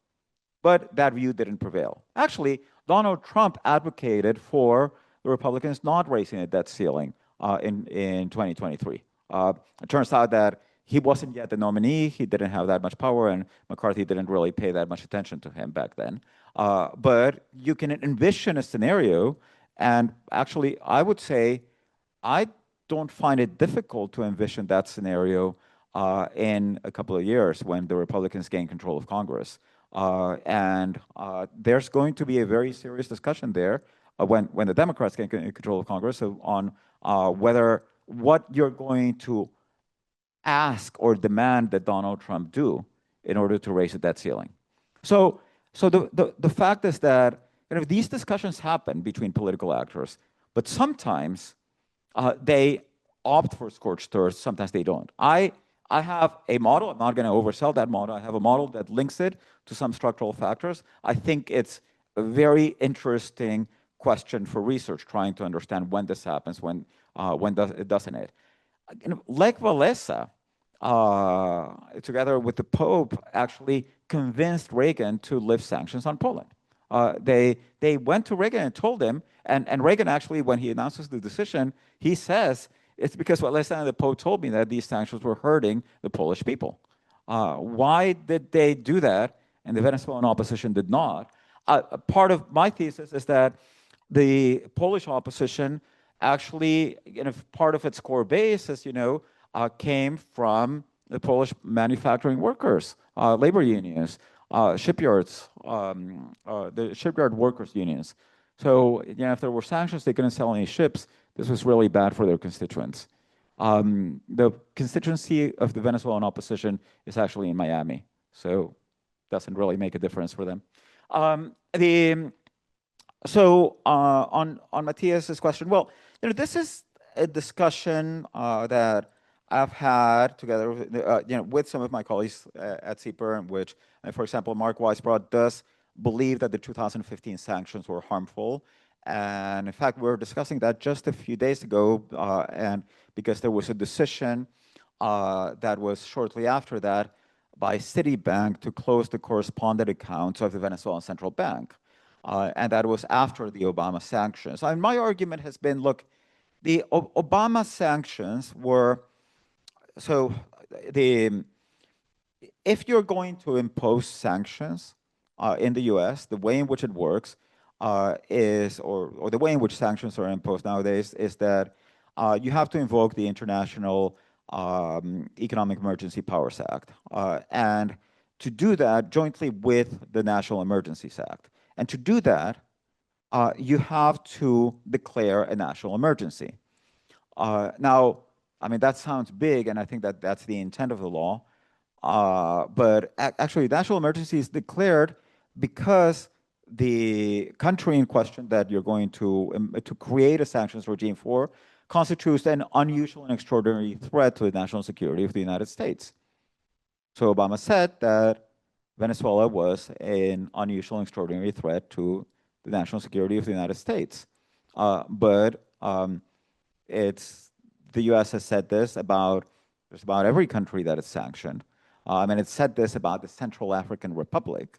But that view didn't prevail. Actually, Donald Trump advocated for the Republicans not raising the debt ceiling in 2023. It turns out that he wasn't yet the nominee, he didn't have that much power, and McCarthy didn't really pay that much attention to him back then. But you can envision a scenario, and actually I would say, I don't find it difficult to envision that scenario in a couple of years when the Republicans gain control of Congress. And there's going to be a very serious discussion there when the Democrats gain control of Congress on whether what you're going to ask or demand that Donald Trump do in order to raise the debt ceiling. So the fact is that these discussions happen between political actors, but sometimes they opt for scorched earth, sometimes they don't. I have a model, I'm not going to oversell that model, I have a model that links it to some structural factors. I think it's a very interesting question for research, trying to understand when this happens, when doesn't it. Lech Walesa, together with the Pope, actually convinced Reagan to lift sanctions on Poland. They went to Reagan and told him, and Reagan actually, when he announces the decision, he says, it's because Walesa and the Pope told me that these sanctions were hurting the Polish people. Why did they do that? And the Venezuelan opposition did not. Part of my thesis is that the Polish opposition actually, part of its core base, as you know, came from the Polish manufacturing workers, labor unions, shipyards, the shipyard workers unions. So if there were sanctions, they couldn't sell any ships. This was really bad for their constituents. The constituency of the Venezuelan opposition is actually in Miami, so doesn't really make a difference for them. So on Matthias's question, well, this is a discussion that I've had together with some of my colleagues at CPER, in which, for example, Mark Weisbrot does believe that the 2015 sanctions were harmful. And in fact, we were discussing that just a few days ago, and because there was a decision that was shortly after that by Citibank to close the correspondent accounts of the Venezuelan Central Bank. And that was after the Obama sanctions. And my argument has been, look, the Obama sanctions were, so if you're going to impose sanctions in the US, the way in which it works is, or the way in which sanctions are imposed nowadays is that you have to invoke the International Economic Emergency Powers Act. And to do that jointly with the National Emergencies Act. And to do that, you have to declare a national emergency. Now, I mean, that sounds big, and I think that that's the intent of the law. But actually, national emergency is declared because the country in question that you're going to create a sanctions regime for constitutes an unusual and extraordinary threat to the national security of the United States. So Obama said that Venezuela was an unusual and extraordinary threat to the national security of the United States. But the US has said this about just about every country that it's sanctioned. I mean, it said this about the Central African Republic.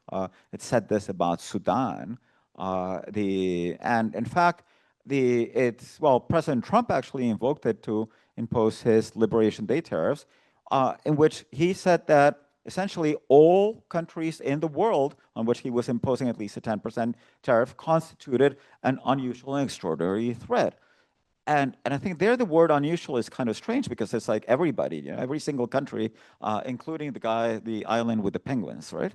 It said this about Sudan. And in fact, President Trump actually invoked it to impose his Liberation Day tariffs, in which he said that essentially all countries in the world on which he was imposing at least a 10% tariff constituted an unusual and extraordinary threat. And I think there the word unusual is kind of strange because it's like everybody, every single country, including the island with the penguins, right?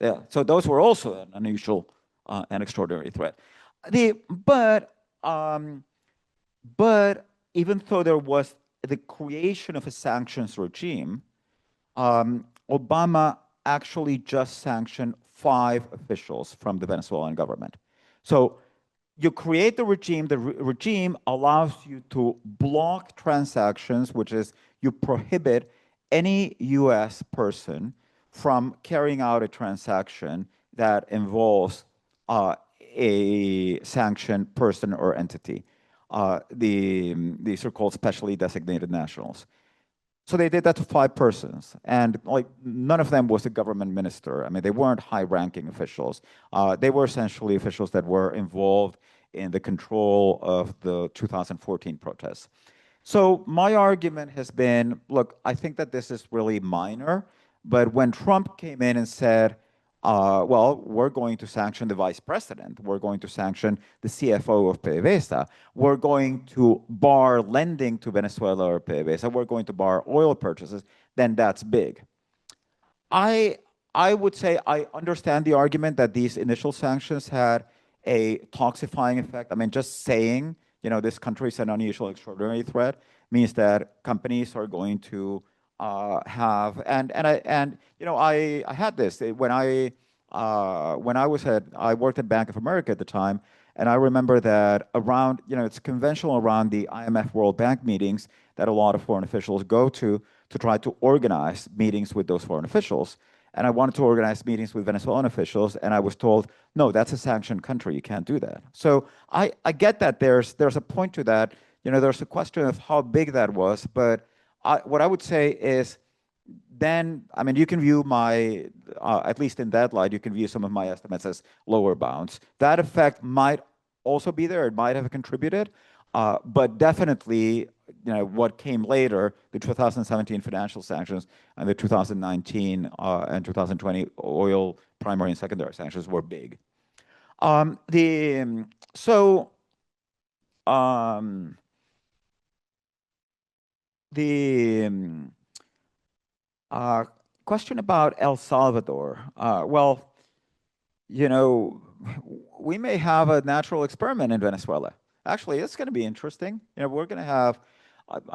Yeah, so those were also an unusual and extraordinary threat. But even though there was the creation of a sanctions regime, Obama actually just sanctioned 5 officials from the Venezuelan government. So you create the regime allows you to block transactions, which is you prohibit any US person from carrying out a transaction that involves a sanctioned person or entity. These are called specially designated nationals. So they did that to 5 persons, and like none of them was a government minister. I mean, they weren't high-ranking officials. They were essentially officials that were involved in the control of the 2014 protests. So my argument has been, look, I think that this is really minor, but when Trump came in and said, well, we're going to sanction the vice president. We're going to sanction the CFO of PDVSA. We're going to bar lending to Venezuela or PDVSA. We're going to bar oil purchases. Then that's big. I would say I understand the argument that these initial sanctions had a toxifying effect. I mean, just saying, this country is an unusual, extraordinary threat means that companies are going to have, I had this when I worked at Bank of America at the time, and I remember that around, it's conventional around the IMF World Bank meetings that a lot of foreign officials go to try to organize meetings with those foreign officials. And I wanted to organize meetings with Venezuelan officials, and I was told, no, that's a sanctioned country. You can't do that. So I get that there's a point to that. There's a question of how big that was, but what I would say is then, I mean, you can view my, at least in that light, you can view some of my estimates as lower bounds. That effect might also be there. It might have contributed. But definitely, what came later, the 2017 financial sanctions and the 2019 and 2020 oil primary and secondary sanctions were big. The question about El Salvador. Well, we may have a natural experiment in Venezuela. Actually, it's going to be interesting. We're going to have,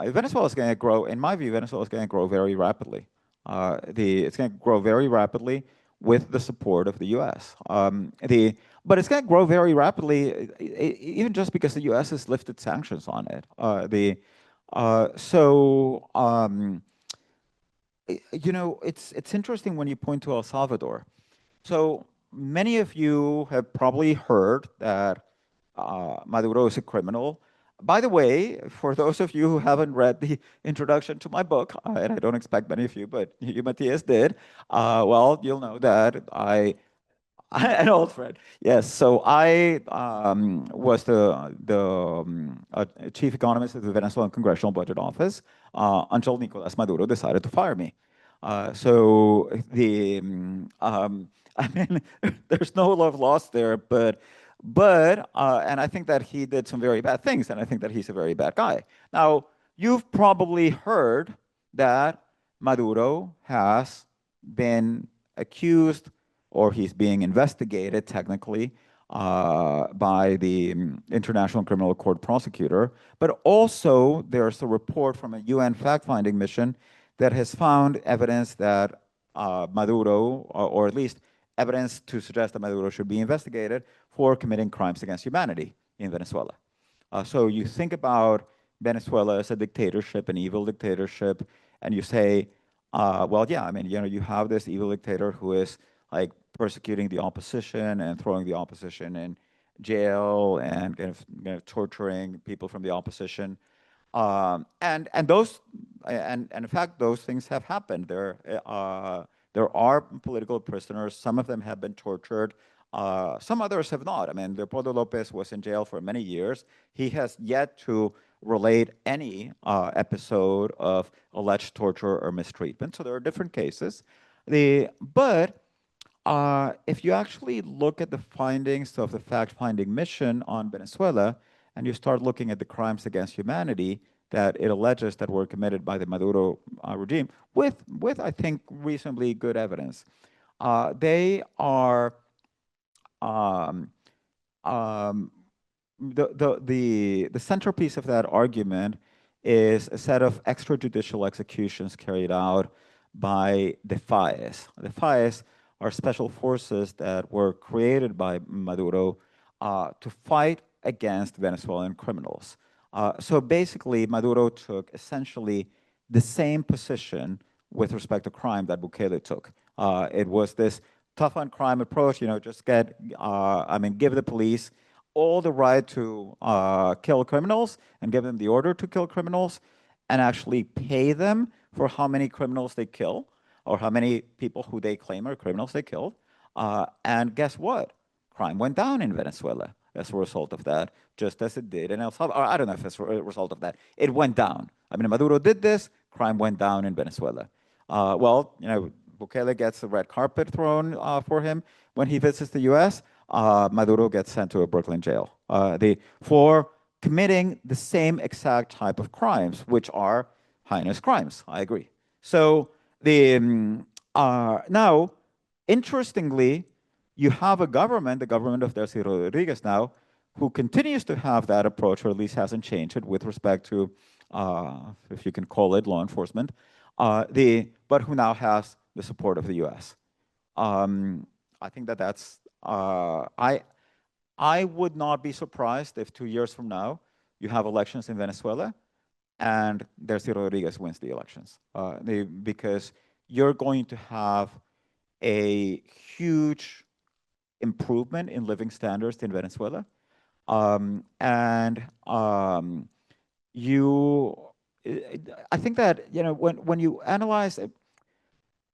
Venezuela is going to grow, in my view, Venezuela is going to grow very rapidly. It's going to grow very rapidly with the support of the U.S. But it's going to grow very rapidly, even just because the U.S. has lifted sanctions on it. It's interesting when you point to El Salvador. So many of you have probably heard that Maduro is a criminal. By the way, for those of you who haven't read the introduction to my book, and I don't expect many of you, but you, Matthias, did, well, you'll know that an old friend. Yes, so I was the chief economist of the Venezuelan Congressional Budget Office until Nicolas Maduro decided to fire me. So I mean, there's no love lost there, but and I think that he did some very bad things, and I think that he's a very bad guy. Now, you've probably heard that Maduro has been accused, or he's being investigated technically by the International Criminal Court prosecutor, but also there's a report from a UN fact-finding mission that has found evidence that Maduro, or at least evidence to suggest that Maduro should be investigated for committing crimes against humanity in Venezuela. So you think about Venezuela as a dictatorship, an evil dictatorship, and you say, well, yeah, I mean, you have this evil dictator who is like persecuting the opposition and throwing the opposition in jail and kind of torturing people from the opposition. And in fact, those things have happened. There are political prisoners. Some of them have been tortured. Some others have not. I mean, Leopoldo Lopez was in jail for many years. He has yet to relate any episode of alleged torture or mistreatment. So there are different cases. But if you actually look at the findings of the fact-finding mission on Venezuela, and you start looking at the crimes against humanity that it alleges that were committed by the Maduro regime, with I think reasonably good evidence, they are the centerpiece of that argument is a set of extrajudicial executions carried out by the FAES. The FAES are special forces that were created by Maduro to fight against Venezuelan criminals. So basically, Maduro took essentially the same position with respect to crime that Bukele took. It was this tough on crime approach, just give the police all the right to kill criminals and give them the order to kill criminals and actually pay them for how many criminals they kill or how many people who they claim are criminals they killed. And guess what? Crime went down in Venezuela as a result of that, just as it did in El Salvador. I don't know if it's a result of that. It went down. I mean, Maduro did this, crime went down in Venezuela. Well, Bukele gets the red carpet thrown for him when he visits the U.S. Maduro gets sent to a Brooklyn jail for committing the same exact type of crimes, which are heinous crimes. I agree. So now, interestingly, you have a government, the government of Delcy Rodriguez now, who continues to have that approach, or at least hasn't changed it with respect to, if you can call it law enforcement, but who now has the support of the U.S. I think that's, I would not be surprised if 2 years from now you have elections in Venezuela and Delcy Rodriguez wins the elections. Because you're going to have a huge improvement in living standards in Venezuela. I think that, when you analyze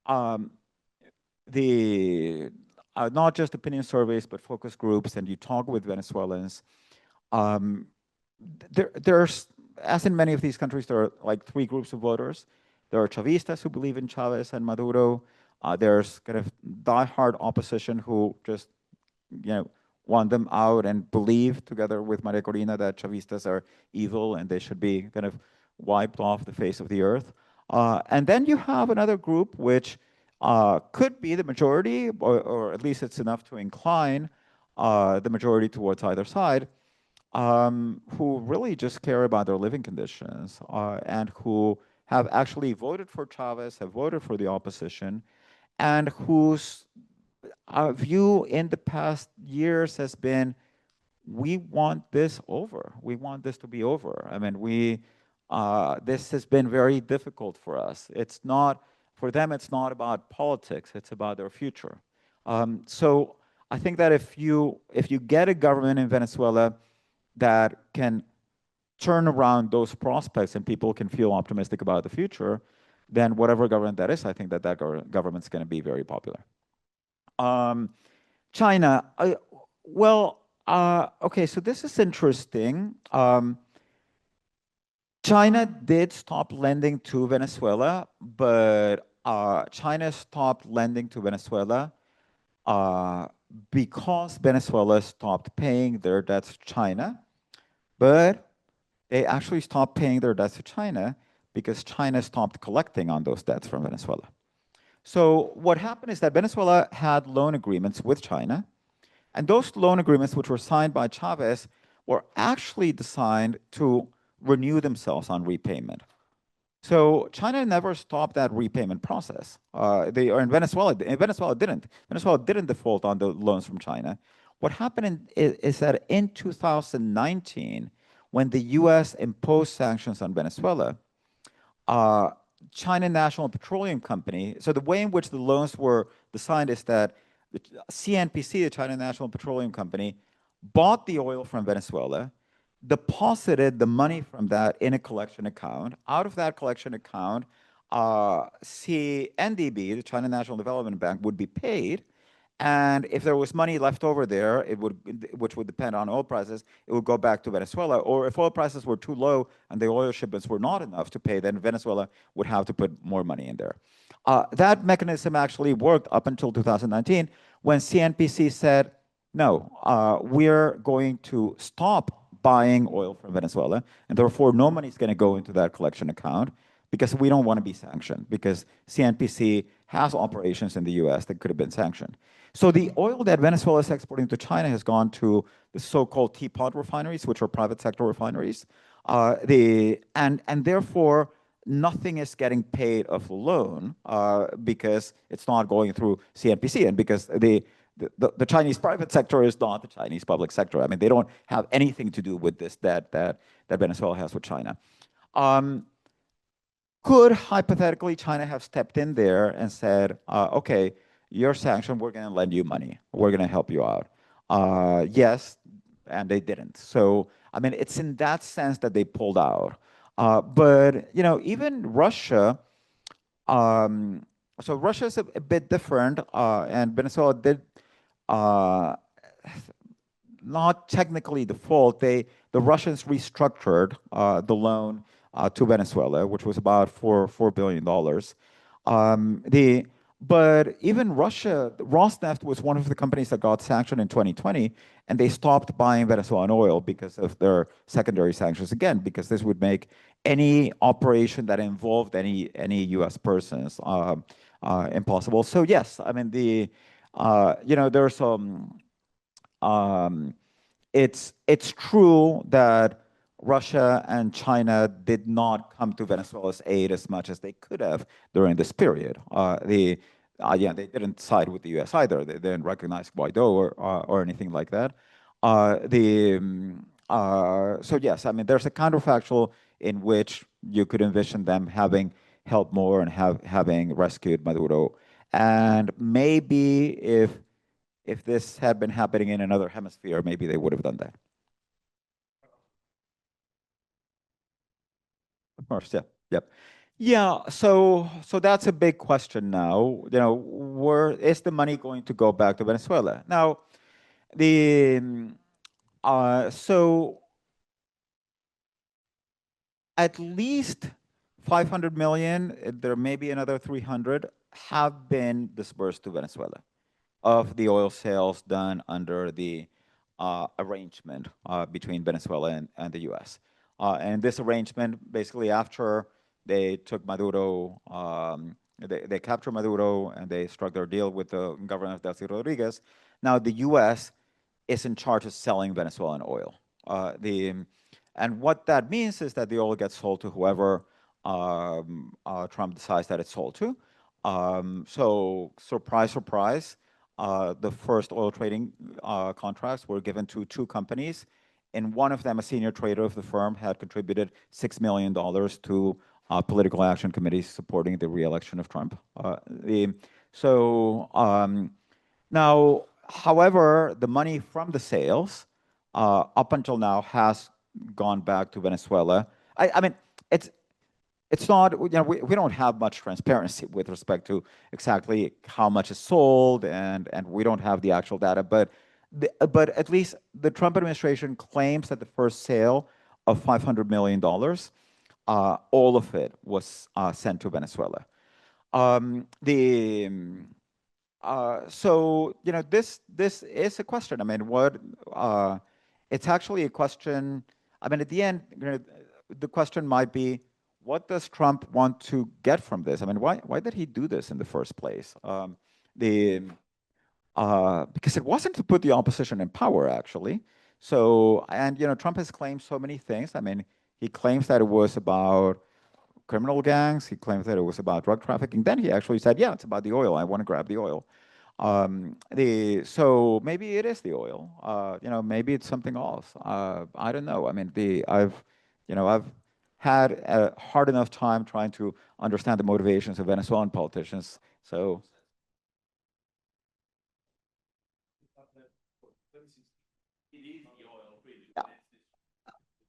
not just opinion surveys, but focus groups, and you talk with Venezuelans, there's, as in many of these countries, there are like 3 groups of voters. There are Chavistas who believe in Chavez and Maduro. There's kind of diehard opposition who just, want them out and believe, together with Maria Corina, that Chavistas are evil and they should be kind of wiped off the face of the earth. And then you have another group which could be the majority, or at least it's enough to incline the majority towards either side, who really just care about their living conditions, and who have actually voted for Chavez, have voted for the opposition, and whose view in the past years has been, we want this over. We want this to be over. I mean, this has been very difficult for us. It's not, for them, it's not about politics, it's about their future. So I think that if you get a government in Venezuela that can turn around those prospects and people can feel optimistic about the future, then whatever government that is, I think that government's going to be very popular. China, okay, so this is interesting. China did stop lending to Venezuela, but China stopped lending to Venezuela because Venezuela stopped paying their debts to China, but they actually stopped paying their debts to China because China stopped collecting on those debts from Venezuela. So what happened is that Venezuela had loan agreements with China, and those loan agreements, which were signed by Chavez, were actually designed to renew themselves on repayment. So China never stopped that repayment process. Venezuela didn't. Venezuela didn't default on the loans from China. What happened is that in 2019, when the U.S. imposed sanctions on Venezuela, China National Petroleum Company, so the way in which the loans were designed is that the CNPC, the China National Petroleum Company, bought the oil from Venezuela, deposited the money from that in a collection account. Out of that collection account, CNDB, the China National Development Bank, would be paid. And if there was money left over there, which would depend on oil prices, it would go back to Venezuela. Or if oil prices were too low and the oil shipments were not enough to pay, then Venezuela would have to put more money in there. That mechanism actually worked up until 2019, when CNPC said, no, we're going to stop buying oil from Venezuela, and therefore no money is going to go into that collection account, because we don't want to be sanctioned, because CNPC has operations in the US that could have been sanctioned. So the oil that Venezuela is exporting to China has gone to the so-called teapot refineries, which are private sector refineries. And therefore, nothing is getting paid of the loan because it's not going through CNPC, and because the Chinese private sector is not the Chinese public sector. I mean, they don't have anything to do with this that Venezuela has with China. Could, hypothetically, China have stepped in there and said, okay, you're sanctioned, we're going to lend you money, we're going to help you out? Yes, and they didn't. So, I mean, it's in that sense that they pulled out. But, even Russia, so Russia is a bit different, and Venezuela did not technically default. The Russians restructured the loan to Venezuela, which was about $4 billion. But even Russia, Rosneft was one of the companies that got sanctioned in 2020, and they stopped buying Venezuelan oil because of their secondary sanctions, again, because this would make any operation that involved any U.S. persons impossible. So yes, I mean there's um, it's true that Russia and China did not come to Venezuela's aid as much as they could have during this period. They didn't side with the U.S. either. They didn't recognize Guaido or anything like that. So yes, I mean, there's a counterfactual in which you could envision them having helped more and having rescued Maduro. And maybe if this had been happening in another hemisphere, maybe they would have done that. Of course, yeah, yep. Yeah, so that's a big question now. Where is the money going to go back to Venezuela? Now, the so at least 500 million, there may be another 300, have been disbursed to Venezuela of the oil sales done under the arrangement between Venezuela and the U.S. And this arrangement, basically, after they took Maduro, they captured Maduro and they struck their deal with the government of Francisco Rodríguez. Now the U.S. is in charge of selling Venezuelan oil. And what that means is that the oil gets sold to whoever Trump decides that it's sold to. So surprise, surprise, the first oil trading contracts were given to two companies. And one of them, a senior trader of the firm, had contributed $6 million to political action committees supporting the re-election of Trump. Now, however, the money from the sales up until now has gone back to Venezuela. I mean, it's not, we don't have much transparency with respect to exactly how much is sold, and we don't have the actual data, but at least the Trump administration claims that the first sale of $500 million, all of it was sent to Venezuela. This is a question. I mean, it's actually a question. I mean, at the end, the question might be, what does Trump want to get from this? I mean, why did he do this in the first place? Because it wasn't to put the opposition in power, actually. So, and Trump has claimed so many things. I mean, he claims that it was about criminal gangs. He claims that it was about drug trafficking. Then he actually said, yeah, it's about the oil. I want to grab the oil. So maybe it is the oil. Maybe it's something else. I don't know. I mean, I've had a hard enough time trying to understand the motivations of Venezuelan politicians. So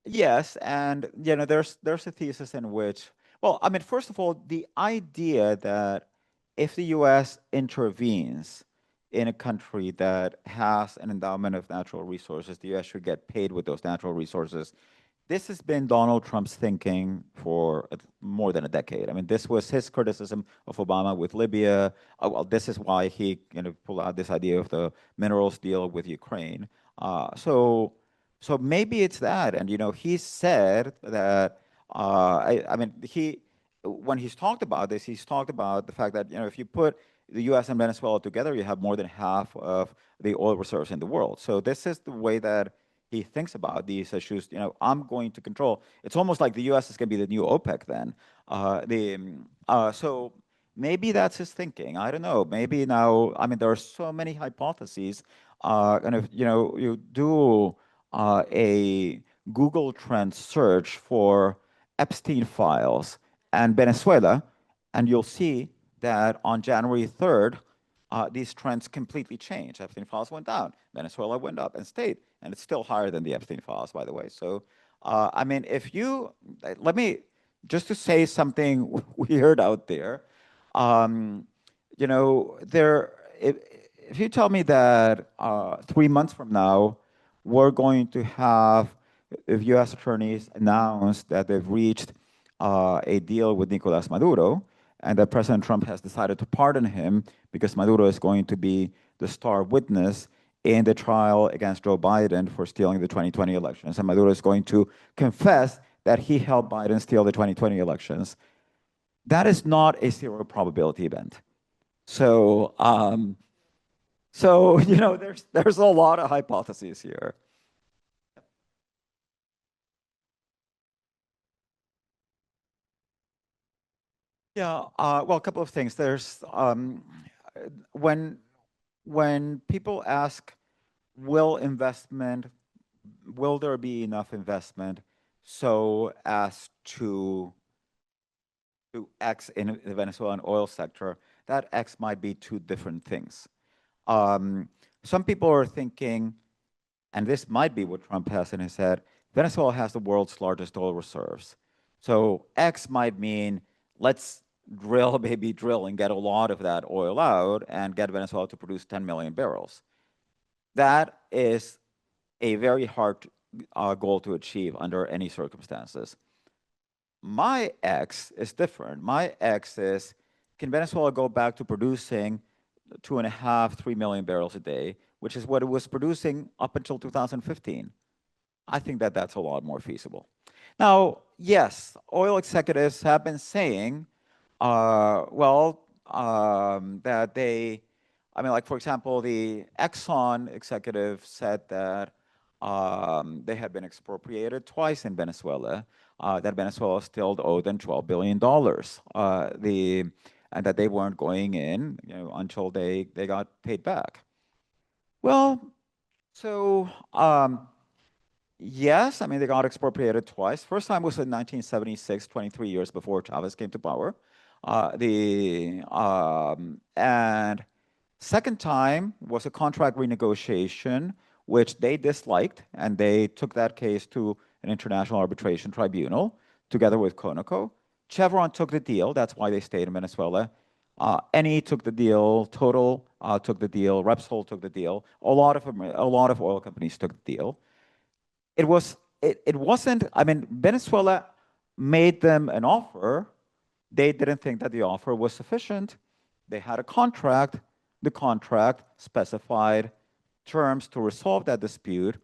yes, and there's a thesis in which, well, I mean, first of all, the idea that if the U.S. intervenes in a country that has an endowment of natural resources, the U.S. should get paid with those natural resources. This has been Donald Trump's thinking for more than a decade. I mean, this was his criticism of Obama with Libya. Well, this is why he pulled out this idea of the minerals deal with Ukraine. So maybe it's that. And he said that. I mean, when he's talked about this, he's talked about the fact that if you put the U.S. and Venezuela together, you have more than half of the oil reserves in the world. So this is the way that he thinks about these issues. I'm going to control. It's almost like the U.S. is going to be the new OPEC then. So maybe that's his thinking. I don't know. Maybe now, I mean, there are so many hypotheses. And if you do a Google Trend search for Epstein files and Venezuela, and you'll see that on January 3rd, these trends completely changed. Epstein files went down, Venezuela went up and stayed, and it's still higher than the Epstein files, by the way. So, I mean, let me, just to say something weird out there, if you tell me that 3 months from now, we're going to have, if U.S. attorneys announce that they've reached a deal with Nicolas Maduro, and that President Trump has decided to pardon him because Maduro is going to be the star witness in the trial against Joe Biden for stealing the 2020 elections. And Maduro is going to confess that he helped Biden steal the 2020 elections. That is not a zero probability event. So, there's a lot of hypotheses here. Yeah, well, a couple of things. There's when people ask, will there be enough investment so as to X in the Venezuelan oil sector, that X might be two different things. Some people are thinking, and this might be what Trump has in his head, Venezuela has the world's largest oil reserves. So X might mean let's drill and get a lot of that oil out and get Venezuela to produce 10 million barrels. That is a very hard goal to achieve under any circumstances. My X is different. My X is, can Venezuela go back to producing 2.5, 3 million barrels a day, which is what it was producing up until 2015? I think that that's a lot more feasible. Now, yes, oil executives have been saying, that they, like, for example, the Exxon executive said that they had been expropriated twice in Venezuela, that Venezuela still owed them $12 billion, and that they weren't going in, until they got paid back. Well, so yes, they got expropriated twice. First time was in 1976, 23 years before Chavez came to power. And second time was a contract renegotiation, which they disliked, and they took that case to an international arbitration tribunal together with Conoco. Chevron took the deal. That's why they stayed in Venezuela. Eni took the deal. Total took the deal. Repsol took the deal. A lot of oil companies took the deal. It wasn't. Venezuela made them an offer. They didn't think that the offer was sufficient. They had a contract. The contract specified terms to resolve that dispute,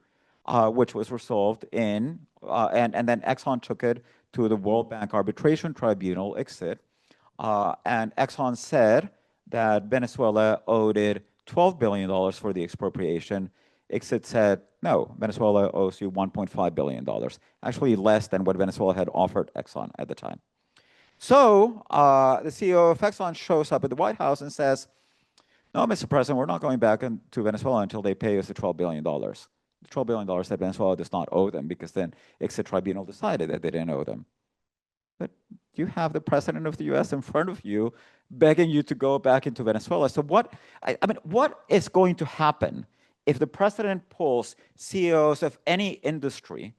which was resolved and then Exxon took it to the World Bank Arbitration Tribunal, ICSID, and Exxon said that Venezuela owed it $12 billion for the expropriation. ICSID said, no, Venezuela owes you $1.5 billion, actually less than what Venezuela had offered Exxon at the time. So the CEO of Exxon shows up at the White House and says, no, Mr. President, we're not going back to Venezuela until they pay us the $12 billion. The $12 billion that Venezuela does not owe them, because then ICSID tribunal decided that they didn't owe them. But you have the President of the US in front of you begging you to go back into Venezuela. So what is going to happen if the President pulls CEOs of any industry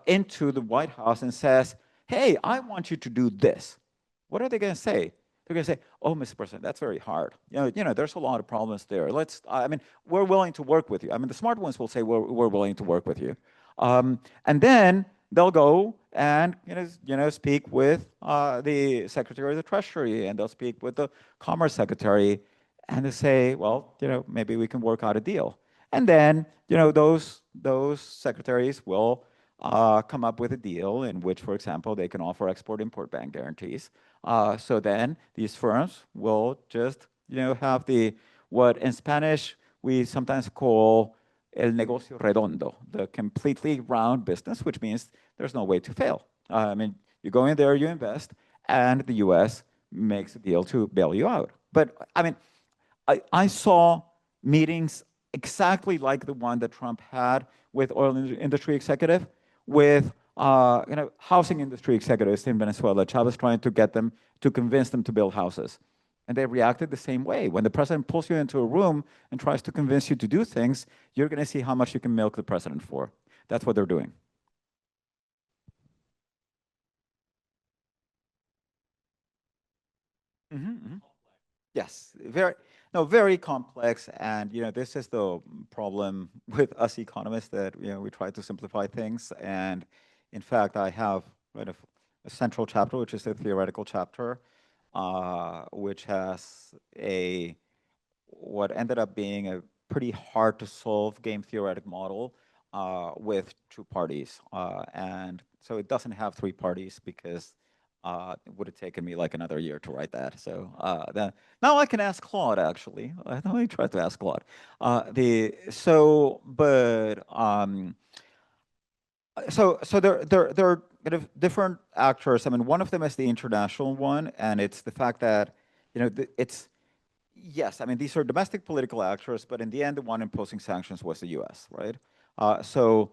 into the White House and says, hey, I want you to do this? What are they going to say? They're going to say, oh, Mr. President, that's very hard. There's a lot of problems there. We're willing to work with you. The smart ones will say, we're willing to work with you. And then they'll go and, speak with the Secretary of the Treasury, and they'll speak with the Commerce Secretary, and they say, well, maybe we can work out a deal. And then, those secretaries will come up with a deal in which, for example, they can offer Export-Import Bank guarantees. So then these firms will just, have what in Spanish we sometimes call el negocio redondo, the completely round business, which means there's no way to fail. You go in there, you invest, and the US makes a deal to bail you out. But I saw meetings exactly like the one that Trump had with oil industry executive, with housing industry executives in Venezuela. Chavez trying to get them to convince them to build houses. And they reacted the same way. When the president pulls you into a room and tries to convince you to do things, you're going to see how much you can milk the president for. That's what they're doing. Yes, very complex. And this is the problem with us economists, that we try to simplify things. And in fact, I have a central chapter, which is a theoretical chapter, which has what ended up being a pretty hard to solve game theoretic model with two parties. And so it doesn't have three parties because it would have taken me like another year to write that. So now I can ask Claude, actually. Let me try to ask Claude. So there are kind of different actors. I mean, one of them is the international one, and it's the fact that, it's, yes, I mean, these are domestic political actors, but in the end, the one imposing sanctions was the US, right? So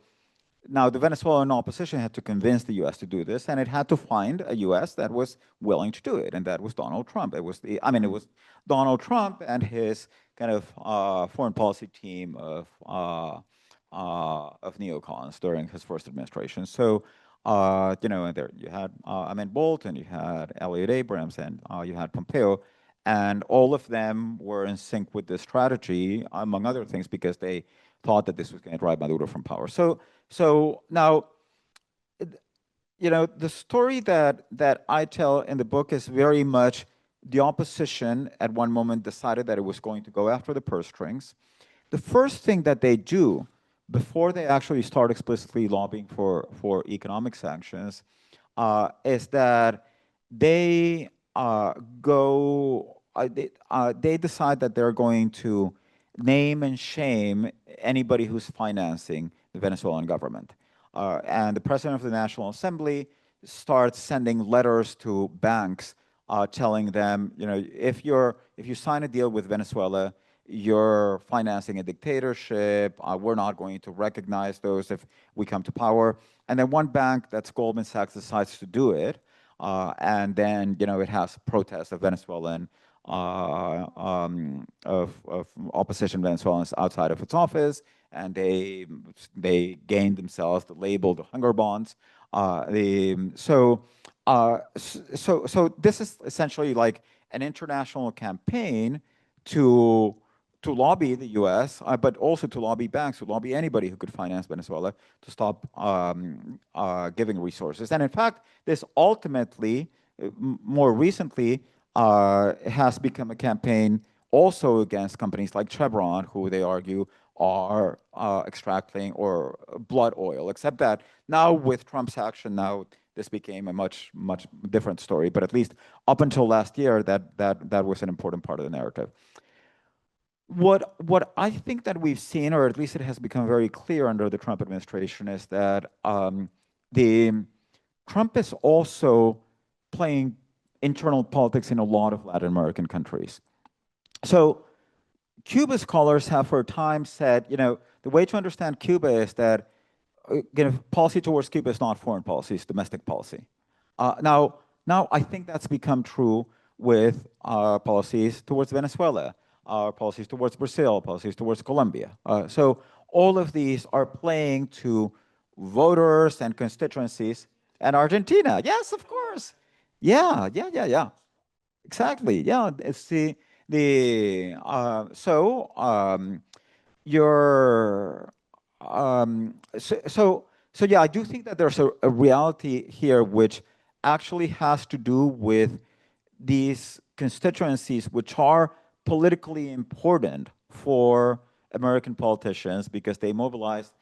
now the Venezuelan opposition had to convince the US to do this, and it had to find a US that was willing to do it, and that was Donald Trump. It was Donald Trump and his kind of foreign policy team of neocons during his first administration. So, and there you had Bolt, and you had Elliot Abrams, and you had Pompeo, and all of them were in sync with this strategy, among other things, because they thought that this was going to drive Maduro from power. So now, the story that I tell in the book is very much the opposition at one moment decided that it was going to go after the purse strings. The first thing that they do before they actually start explicitly lobbying for economic sanctions is that they they decide that they're going to name and shame anybody who's financing the Venezuelan government. And the president of the National Assembly starts sending letters to banks telling them, if you sign a deal with Venezuela, you're financing a dictatorship. We're not going to recognize those if we come to power. And then one bank, that's Goldman Sachs, decides to do it. And then, it has protests of Venezuelan, of opposition Venezuelans outside of its office, and they gained themselves the label, the hunger bonds. So this is essentially like an international campaign to lobby the U.S., but also to lobby banks, to lobby anybody who could finance Venezuela to stop giving resources. And in fact, this ultimately, more recently, has become a campaign also against companies like Chevron, who they argue are extracting or blood oil, except that now with Trump's action, now this became a much different story. But at least up until last year, that was an important part of the narrative. What I think that we've seen, or at least it has become very clear under the Trump administration, is that Trump is also playing internal politics in a lot of Latin American countries. So Cuba scholars have for a time said, the way to understand Cuba is that policy towards Cuba is not foreign policy, it's domestic policy. Now I think that's become true with policies towards Venezuela, policies towards Brazil, policies towards Colombia. So all of these are playing to voters and constituencies. And Argentina, yes, of course. Yeah. Exactly. Yeah, it's yeah, I do think that there's a reality here which actually has to do with these constituencies which are politically important for American politicians because they mobilize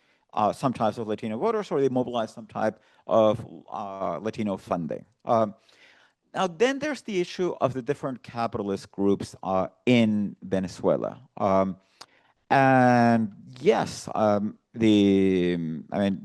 some types of Latino voters or they mobilize some type of Latino funding. Now, then there's the issue of the different capitalist groups in Venezuela. And yes,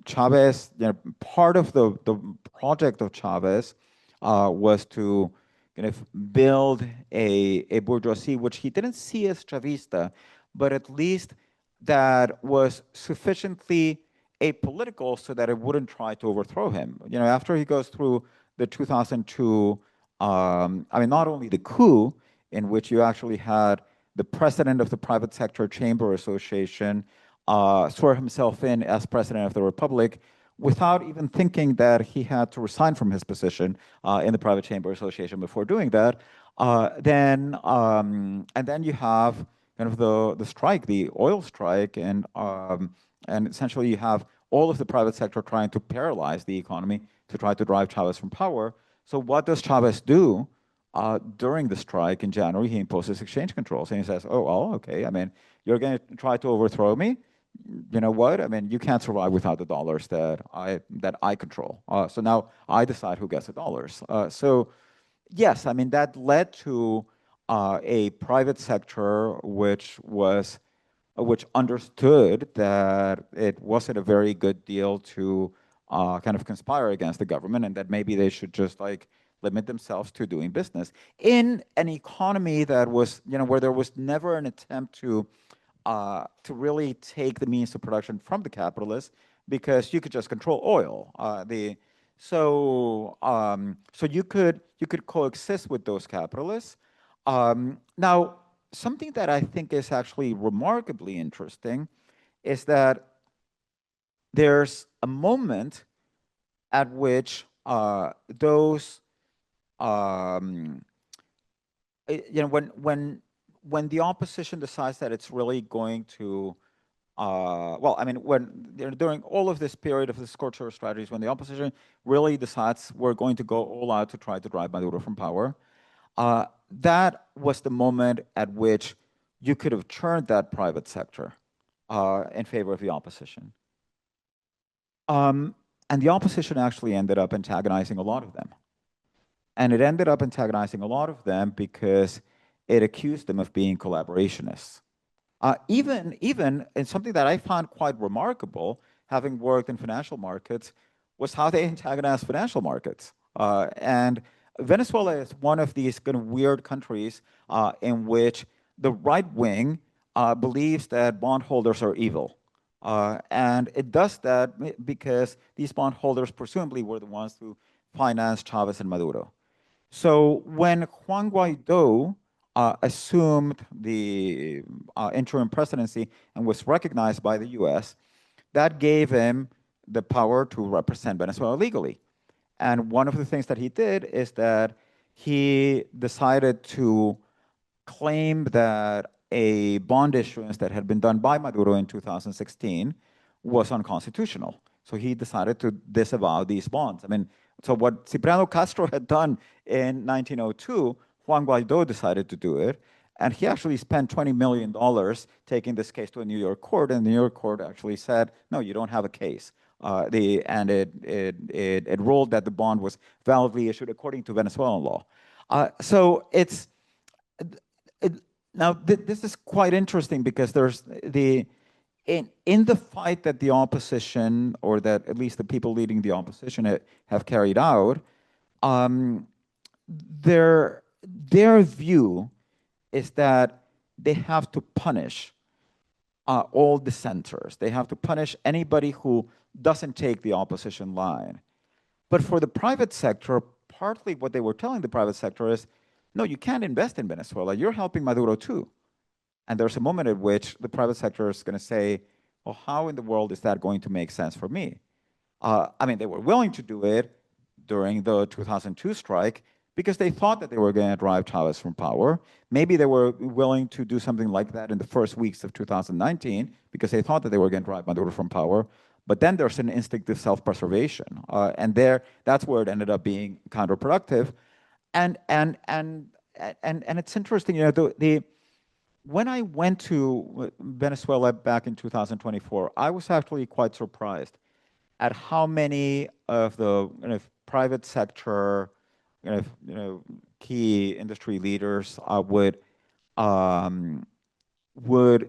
Chavez, part of the project of Chavez was to kind of build a bourgeoisie, which he didn't see as Chavista, but at least that was sufficiently apolitical so that it wouldn't try to overthrow him. After he goes through the 2002, not only the coup, in which you actually had the president of the Private Sector Chamber Association swear himself in as president of the Republic without even thinking that he had to resign from his position in the Private Chamber Association before doing that. And then you have kind of the strike, the oil strike, and essentially you have all of the private sector trying to paralyze the economy to try to drive Chavez from power. So what does Chavez do? during the strike in January, he imposes exchange controls, and he says, "Oh, well, okay. I mean, you're going to try to overthrow me. You know what? I mean, you can't survive without the dollars that I control. So now I decide who gets the dollars." So yes, I mean that led to a private sector which understood that it wasn't a very good deal to kind of conspire against the government, and that maybe they should just like limit themselves to doing business in an economy that was, where there was never an attempt to really take the means of production from the capitalists, because you could just control oil. So you could coexist with those capitalists. Now, something that I think is actually remarkably interesting is that there's a moment at which those when the opposition decides that it's really going to well, I mean, during all of this period of the scorched earth strategies, when the opposition really decides we're going to go all out to try to drive Maduro from power, that was the moment at which you could have turned that private sector in favor of the opposition. And the opposition actually ended up antagonizing a lot of them. And it ended up antagonizing a lot of them because it accused them of being collaborationists. Even in something that I found quite remarkable, having worked in financial markets, was how they antagonize financial markets. And Venezuela is one of these kind of weird countries in which the right wing believes that bondholders are evil. And it does that because these bondholders presumably were the ones who financed Chavez and Maduro. So when Juan Guaido assumed the interim presidency and was recognized by the US, that gave him the power to represent Venezuela legally. And one of the things that he did is that he decided to claim that a bond issuance that had been done by Maduro in 2016 was unconstitutional. So he decided to disavow these bonds. I mean, so what Cipriano Castro had done in 1902, Juan Guaido decided to do it, and he actually spent $20 million taking this case to a New York court, and the New York court actually said, no, you don't have a case. And it ruled that the bond was validly issued according to Venezuelan law. So now this is quite interesting because there's in the fight that the opposition, or that at least the people leading the opposition have carried out, their view is that they have to punish all dissenters. They have to punish anybody who doesn't take the opposition line. But for the private sector, partly what they were telling the private sector is, no, you can't invest in Venezuela. You're helping Maduro too. And there's a moment at which the private sector is going to say, well, how in the world is that going to make sense for me? I mean, they were willing to do it during the 2002 strike because they thought that they were going to drive Chavez from power. Maybe they were willing to do something like that in the first weeks of 2019 because they thought that they were going to drive Maduro from power. But then there's an instinctive self-preservation. And that's where it ended up being counterproductive. And it's interesting, when I went to Venezuela back in 2024, I was actually quite surprised at how many of the private sector, key industry leaders would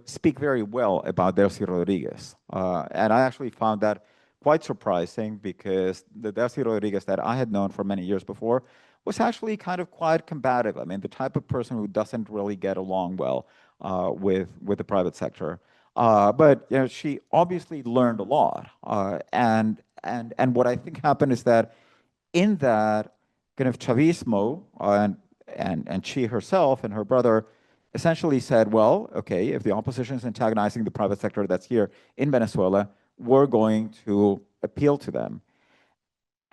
speak very well about Delcy Rodriguez. And I actually found that quite surprising because the Delcy Rodriguez that I had known for many years before was actually kind of quite combative. I mean, the type of person who doesn't really get along well with the private sector. But she obviously learned a lot. And what I think happened is that in that kind of Chavismo, and she herself and her brother essentially said, well, okay, if the opposition is antagonizing the private sector that's here in Venezuela, we're going to appeal to them.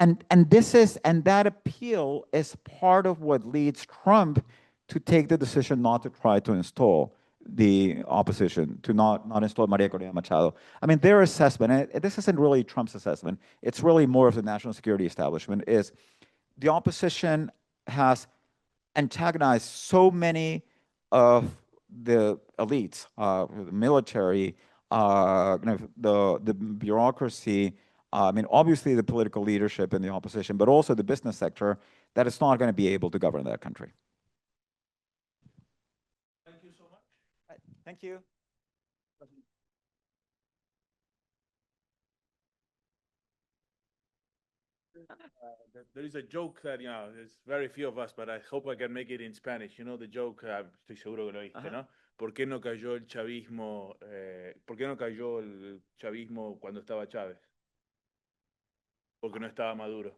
And that appeal is part of what leads Trump to take the decision not to try to install the opposition, to not install Maria Corina Machado. I mean, their assessment, and this isn't really Trump's assessment, it's really more of the national security establishment, is the opposition has antagonized so many of the elites, the military, the bureaucracy, I mean, obviously the political leadership in the opposition, but also the business sector, that it's not going to be able to govern that country. Thank you so much. Thank you. There is a joke that, there's very few of us, but I hope I can make it in Spanish. You know the joke, estoy seguro que lo viste, ¿no? ¿Por qué no cayó el chavismo? ¿Por qué no cayó el chavismo cuando estaba Chávez? Porque no estaba Maduro.